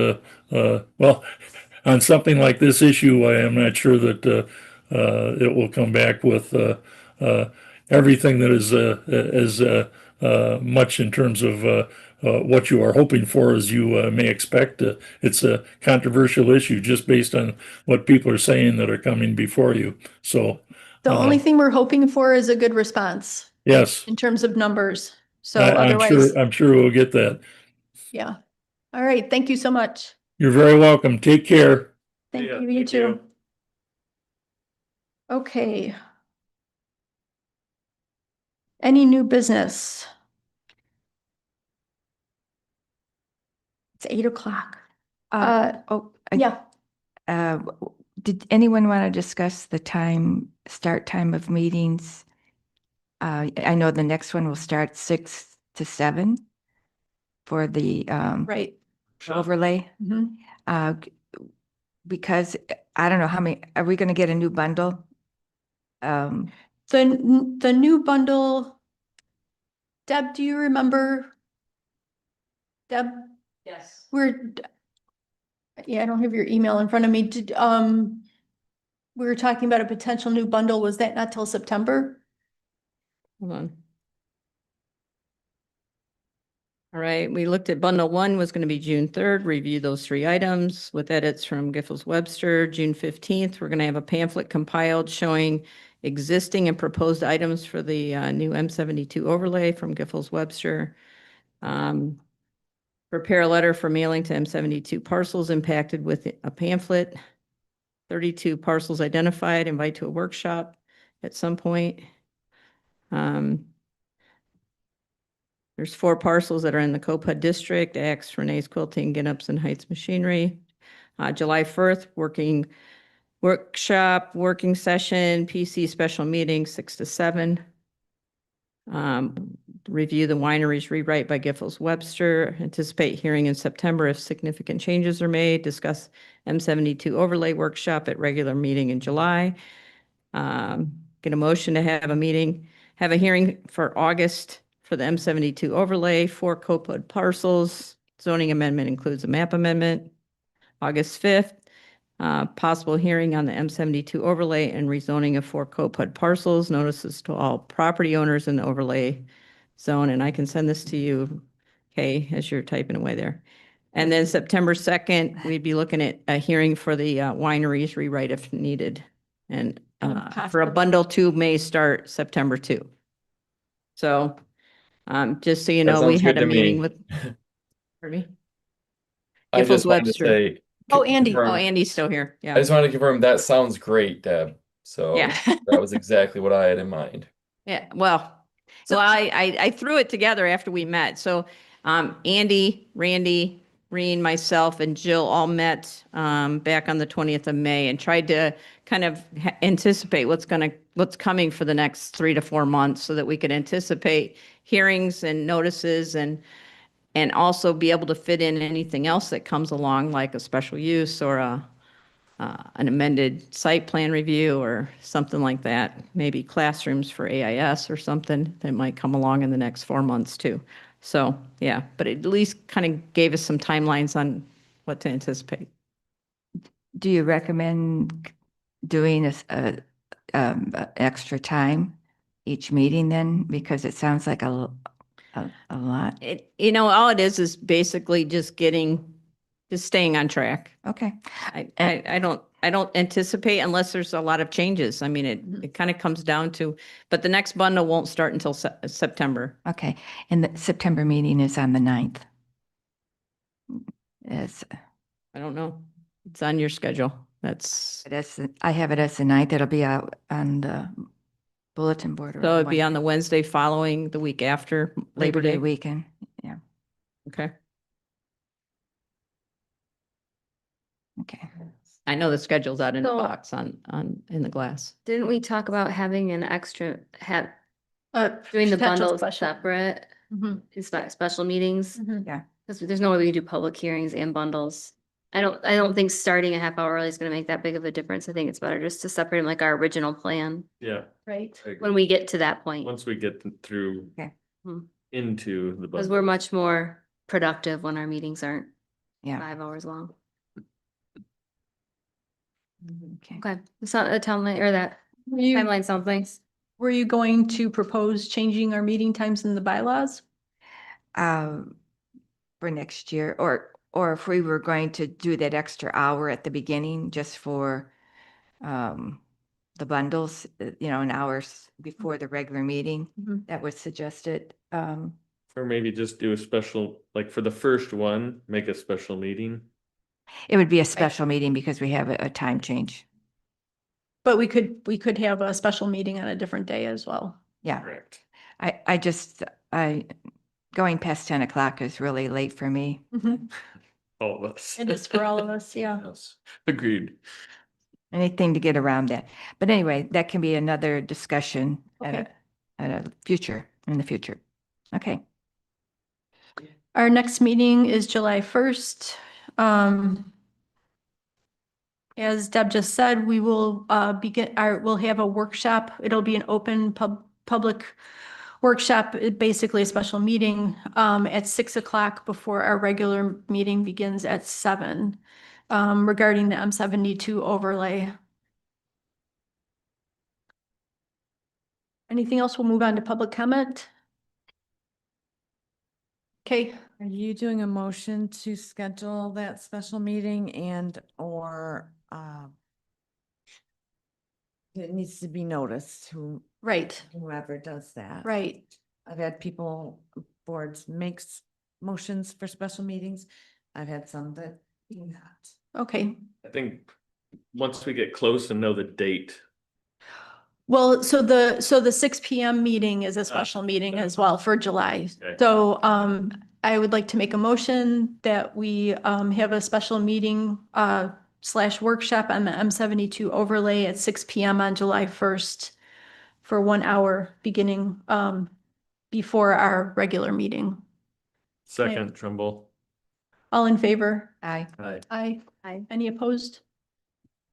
Well, on something like this issue, I am not sure that it will come back with everything that is as much in terms of what you are hoping for as you may expect. It's a controversial issue just based on what people are saying that are coming before you. So The only thing we're hoping for is a good response yes, in terms of numbers. So I'm otherwise, sure we'll get that. yeah. All right. Thank you so much. You're very welcome. Take care. Thank Yeah, you. You thank too. you. Okay. Any new business? It's 8 o'clock. Yeah. Did anyone want to discuss the start time of meetings? I know the next one will start 6 to 7 for the Right. overlay. Mhm. Because I don't know how many, are we going to get a new bundle? The new bundle, Deb, do you remember? Deb, Yes. yeah, I don't have your email in front of me. We were talking about a potential new bundle. Was that not till September? Hold on. All right, we looked at bundle 1 was going to be June 3rd, review those 3 items with edits from Giffords Webster. June 15th, we're going to have a pamphlet compiled showing existing and proposed items for the new M72 overlay from Giffords Webster. Prepare a letter for mailing to M72 parcels impacted with a pamphlet. 32 parcels identified, invite to a workshop at some point. There's 4 parcels that are in the COPUD district, Axe, Renee's Quilting, Ginnup's and Heights Machinery. July 1st, working session, PC special meeting, 6 to 7. Review the wineries rewrite by Giffords Webster. Anticipate hearing in September if significant changes are made. Discuss M72 overlay workshop at regular meeting in July. Get a motion to have a hearing for August for the M72 overlay, 4 COPUD parcels. Zoning amendment includes a map amendment. August 5th, possible hearing on the M72 overlay and rezoning of 4 COPUD parcels. Notices to all property owners in the overlay zone, and I can send this to you, Kay, as you're typing away there. And then September 2nd, we'd be looking at a hearing for the wineries rewrite if needed. And for a bundle 2 may start September 2. So just so you That know, we sounds had good a to meeting me. with, pardon me? I just wanted to Webster. say. Oh, Andy. confirm- Oh, Andy's still here. I Yeah. just wanted to confirm that sounds great, Deb. So Yeah. that was exactly what I had in mind. Yeah, well, I threw it together after we met. So Andy, Randy, Reen, myself, and Jill all met back on the 20th of May and tried to kind of anticipate what's coming for the next 3 to 4 months so that we could anticipate hearings and notices and also be able to fit in anything else that comes along, like a special use or an amended site plan review or something like that. Maybe classrooms for AIS or something that might come along in the next 4 months too. So, yeah, but it at least kind of gave us some timelines on what to anticipate. Do you recommend doing extra time each meeting then? Because it sounds like a lot. All it is basically just staying on track. Okay. I don't anticipate unless there's a lot of changes. I mean, it kind of comes down to, but the next bundle won't start until September. Okay. And the September meeting is on the 9th. Yes. I don't know. It's on your schedule. I have it as the 9th. It'll be out on the bulletin board. So it'd be on the Wednesday following the week after Labor Day weekend. Yeah. Okay. Okay. I know the schedule's out in the So- box in the glass. Didn't we talk about having an extra, doing the Potential bundles special. separate, Mhm. special meetings? Mhm. Yeah. Because there's no way we can do public hearings and bundles. I don't think starting a half hour early is gonna make that big of a difference. I think it's better just to separate them like our original plan Yeah. Right. I agree. when we get to that point. Once we get through Okay. into the. Because we're much more productive when our meetings aren't Yeah. 5 hours long. Okay. Okay, so a timeline or that Were you, timeline sounds nice. were you going to propose changing our meeting times in the bylaws? For next year, or if we were going to do that extra hour at the beginning just for the bundles, an hour before the regular meeting, Mhm. that was suggested. Or maybe just do a special, like for the first one, make a special meeting. It would be a special meeting because we have a time change. But we could have a special meeting on a different day as well. Yeah. Correct. I going past 10 o'clock is really late for me. All of us. It is for all of us, yeah. Yes, agreed. Anything to get around that. But anyway, that can be another discussion Okay. in the future. Okay. Our next meeting is July 1st. As Deb just said, we will we'll have a workshop. It'll be an open public workshop, basically a special meeting at 6 o'clock before our regular meeting begins at 7 regarding the M72 overlay. Anything else? We'll move on to public comment. Okay, Are you doing a motion to schedule that special meeting or it needs to be noticed right, whoever does that? right. I've had boards motions for special meetings. I've had some that do not. Okay. I think once we get close and know the date. Well, so the 6 PM meeting is a special meeting as well for July. Okay. So I would like to make a motion that we have a special meeting / workshop on the M72 overlay at 6 PM on July 1st for 1 hour beginning before our regular meeting. Second, Trumbull. All in favor? Aye. Aye. Aye. Aye. Any opposed?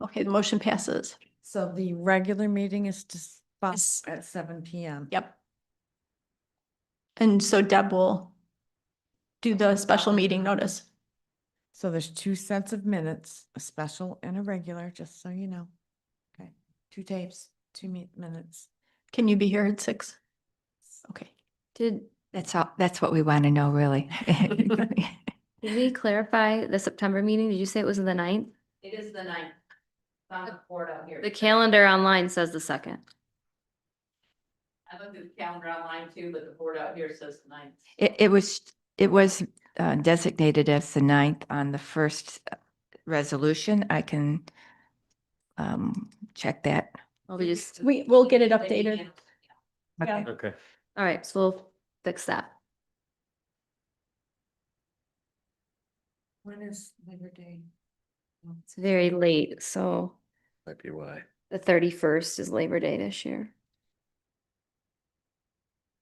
Okay, the motion passes. So the regular meeting is to spot Yes. at 7 PM. Yep. And so Deb will do the special meeting notice. So there's 2 sets of minutes, a special and a regular, just so you know. Okay, 2 tapes, 2 minutes. Can you be here at 6? Okay. That's what we want to know, really. Did we clarify the September meeting? Did you say it was the 9th? It is the 9th. On the board out here. The calendar online says the 2nd. I looked at the calendar online too, but the board out here says the 9th. It was designated as the 9th on the first resolution. I can check that. Well, we just, We'll get it updated. Yeah. Okay. all right, so we'll fix that. When is Labor Day? It's very late, so Might be why. the 31st is Labor Day this year.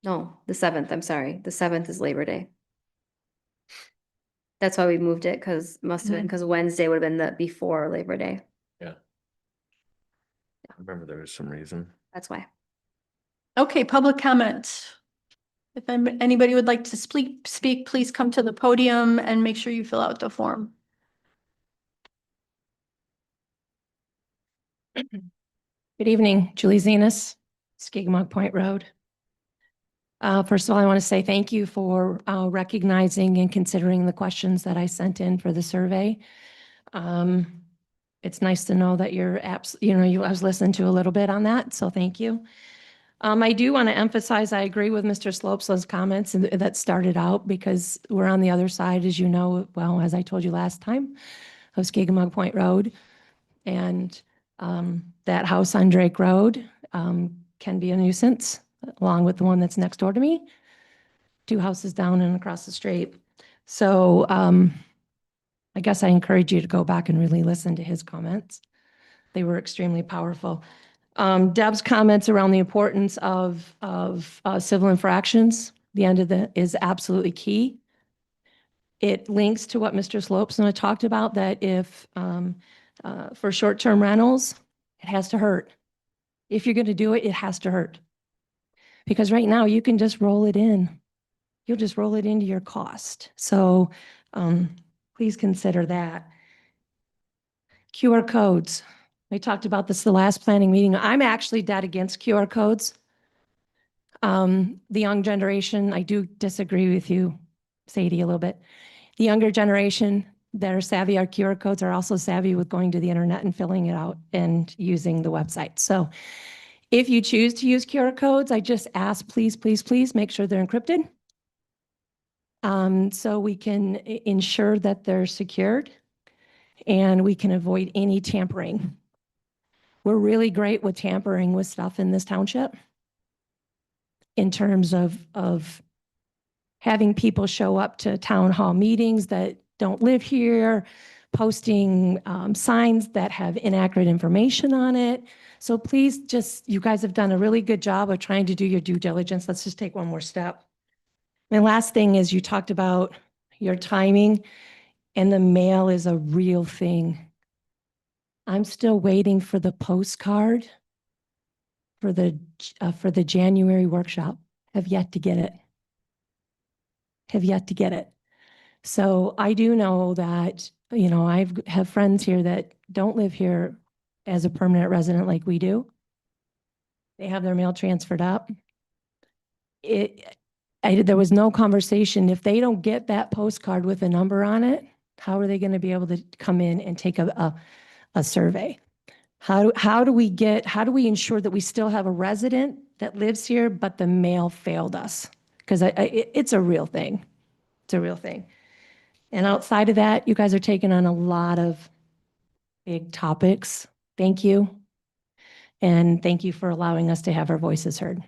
No, the 7th, I'm sorry. The 7th is Labor Day. That's why we moved it, because must have been, because Wednesday would have been the before Labor Day. I remember there was some reason. That's why. Okay, public comment. If anybody would like to speak, please come to the podium and make sure you fill out the form. Good evening, Julie Zenas, Skigmog Point Road. First of all, I want to say thank you for recognizing and considering the questions that I sent in for the survey. It's nice to know that you're I was listening to a little bit on that, so thank you. I do want to emphasize, I agree with Mr. Slope's comments that started out because we're on the other side, as you know, well, as I told you last time, of Skigmog Point Road. And that house on Drake Road can be a nuisance, along with the one that's next door to me, 2 houses down and across the street. So I guess I encourage you to go back and really listen to his comments. They were extremely powerful. Deb's comments around the importance of civil infractions, the end of is absolutely key. It links to what Mr. Slopes talked about, that if for short-term rentals, it has to hurt. If you're going to do it, it has to hurt. Because right now you can just roll it in. You'll just roll it into your cost. So please consider that. QR codes. We talked about this the last planning meeting. I'm actually dead against QR codes. The young generation, I do disagree with you, Sadie, a little bit. The younger generation that are savvy our QR codes are also savvy with going to the internet and filling it out and using the website. So if you choose to use QR codes, I just ask, please, please, please make sure they're encrypted. So we can ensure that they're secured and we can avoid any tampering. We're really great with tampering with stuff in this township in terms of having people show up to town hall meetings that don't live here, posting signs that have inaccurate information on it. So please you guys have done a really good job of trying to do your due diligence. Let's just take one more step. My last thing is you talked about your timing, and the mail is a real thing. I'm still waiting for the postcard for the January workshop. Have yet to get it. Have yet to get it. So I do know that, I have friends here that don't live here as a permanent resident like we do. They have their mail transferred up. There was no conversation. If they don't get that postcard with a number on it, how are they going to be able to come in and take a survey? How do we ensure that we still have a resident that lives here, but the mail failed us? Because it's a real thing. It's It's a real thing. And outside of that, you guys are taking on a lot of big topics. Thank you. And thank you for allowing us to have our voices heard.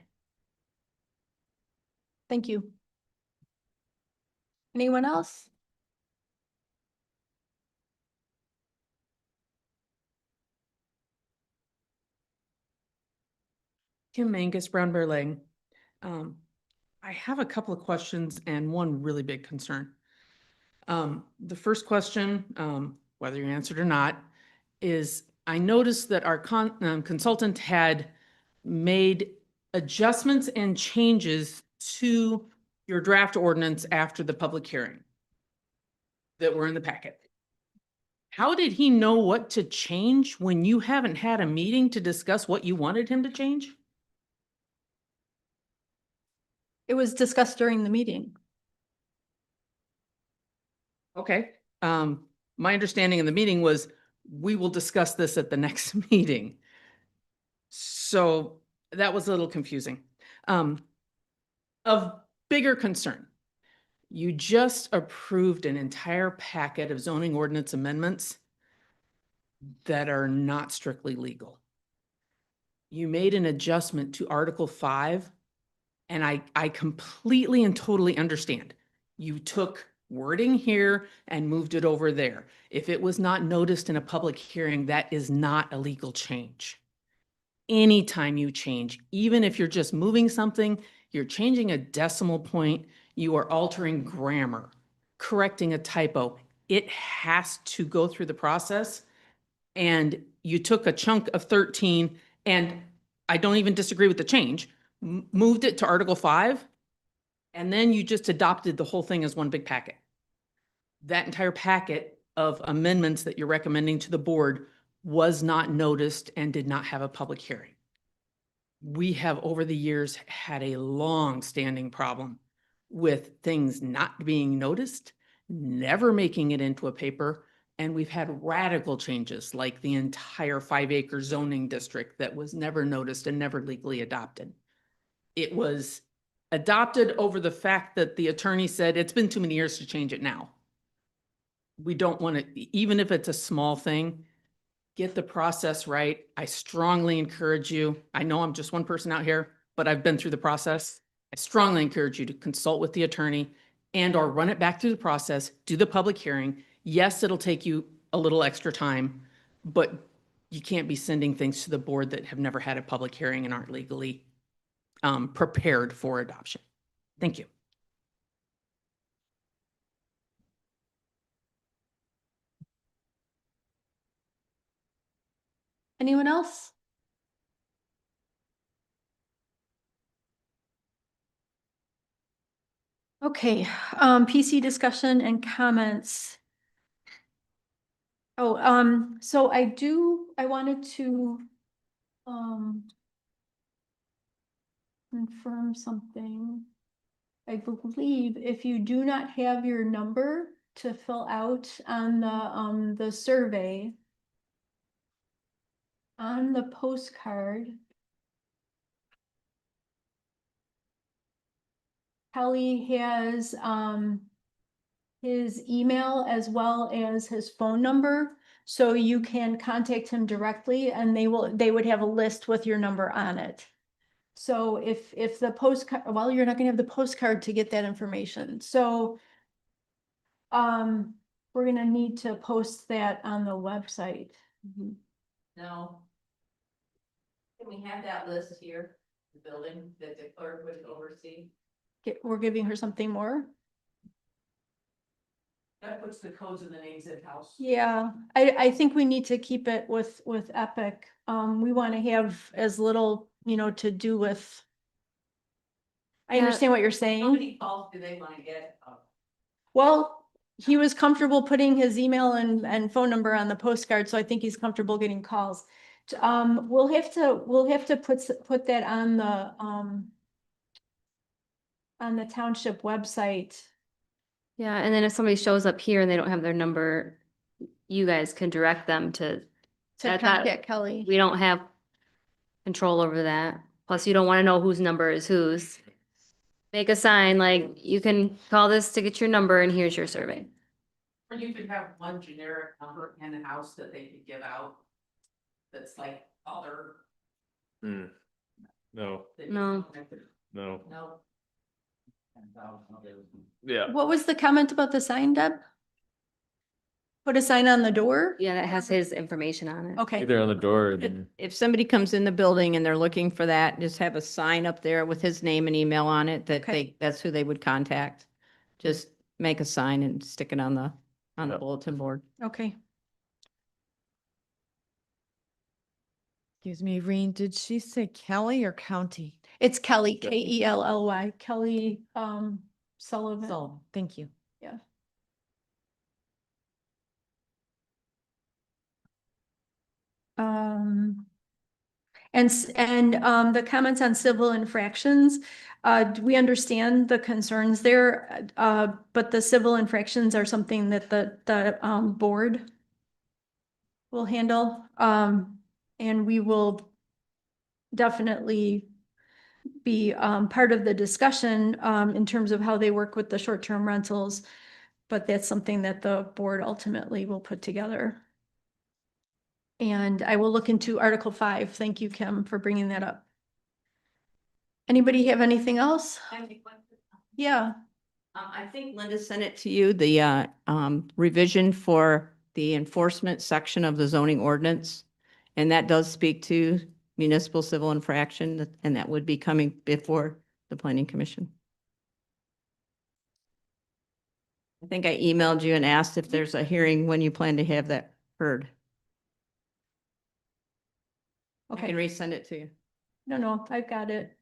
Thank you. Anyone else? Kim Mangus, Brown Bear Lane. I have a couple of questions and one really big concern. The first question, whether you answered or not, is I noticed that our consultant had made adjustments and changes to your draft ordinance after the public hearing that were in the packet. How did he know what to change when you haven't had a meeting to discuss what you wanted him to change? It was discussed during the meeting. Okay. My understanding in the meeting was we will discuss this at the next meeting. So that was a little confusing. Of bigger concern, you just approved an entire packet of zoning ordinance amendments that are not strictly legal. You made an adjustment to Article 5, and I completely and totally understand. You took wording here and moved it over there. If it was not noticed in a public hearing, that is not a legal change. Anytime you change, even if you're just moving something, you're changing a decimal point, you are altering grammar, correcting a typo. It has to go through the process. And you took a chunk of 13, and I don't even disagree with the change, moved it to Article 5, and then you just adopted the whole thing as one big packet. That entire packet of amendments that you're recommending to the board was not noticed and did not have a public hearing. We have over the years had a long-standing problem with things not being noticed, never making it into a paper, and we've had radical changes like the entire 5-acre zoning district that was never noticed and never legally adopted. It was adopted over the fact that the attorney said it's been too many years to change it now. We don't want to, even if it's a small thing, get the process right. I strongly encourage you. I know I'm just one person out here, but I've been through the process. I strongly encourage you to consult with the attorney and or run it back through the process, do the public hearing. Yes, it'll take you a little extra time, but you can't be sending things to the board that have never had a public hearing and aren't legally prepared for adoption. Thank you. Anyone else? Okay, PC discussion and comments. Oh, so I wanted to confirm something. I believe if you do not have your number to fill out on the survey, on the postcard, Kelly has his email as well as his phone number, so you can contact him directly and they would have a list with your number on it. So if the postcard, well, you're not gonna have the postcard to get that information, so we're gonna need to post that on the website. No. Can we have that list here, the building that the clerk would oversee? We're giving her something more. That puts the codes and the names in-house. Yeah, I think we need to keep it with Epic. We want to have as little, to do with. I Yeah. understand what you're How saying. many calls do they want to get? Well, he was comfortable putting his email and phone number on the postcard, so I think he's comfortable getting calls. We'll have to put that on the township website. Yeah, and then if somebody shows up here and they don't have their number, you guys can direct them to. To That- contact Kelly. We don't have control over that. Plus, you don't want to know whose number is whose. Make a sign like, you can call this to get your number and here's your survey. Or you could have one generic number in a house that they could give out. That's like other. Hmm. No, No. no. No. Yeah. What was the comment about the sign, Deb? Put a sign on the door? Yeah, that has his information on it. Okay, Either on the door or If, the, if somebody comes in the building and they're looking for that, just have a sign up there with his name and email on it that Okay. that's who they would contact. Just make a sign and stick it on the Yep. bulletin board. okay. Excuse me, Reen, did she say Kelly or County? It's Kelly, Kelly, Kelly, Sullivan. So, thank you. Yeah. The comments on civil infractions, we understand the concerns there, but the civil infractions are something that the board will handle. And we will definitely be, part of the discussion, in terms of how they work with the short-term rentals. But that's something that the board ultimately will put together. And I will look into Article 5. Thank you, Kim, for bringing that up. Anybody have anything else? Yeah, I think Linda sent it to you, the revision for the enforcement section of the zoning ordinance. And that does speak to municipal civil infraction, and that would be coming before the planning commission. I think I emailed you and asked if there's a hearing when you plan to have that heard. I can okay. resend it to you. No, I've got it.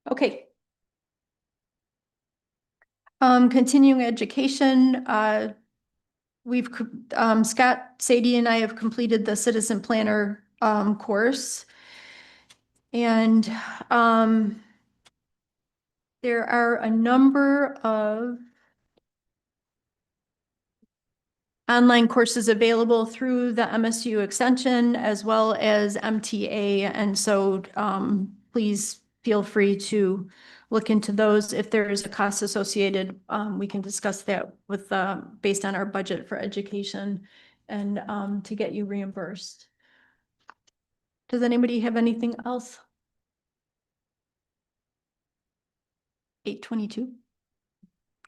Okay. Continuing education, Scott, Sadie and I have completed the Citizen Planner, course. And, there are a number of online courses available through the MSU extension as well as MTA. And so, please feel free to look into those. If there is a cost associated, we can discuss that with, based on our budget for education and, to get you reimbursed. Does anybody have anything else? 8:22.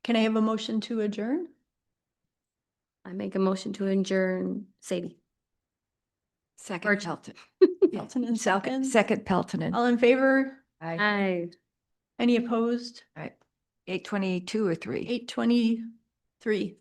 Can I have a motion to adjourn? I make a motion to adjourn. Sadie. Second Pelton. Pelton and second. Second Peltonen. All in favor? Aye. Any opposed? Right. 8:22 or 3? 8:23.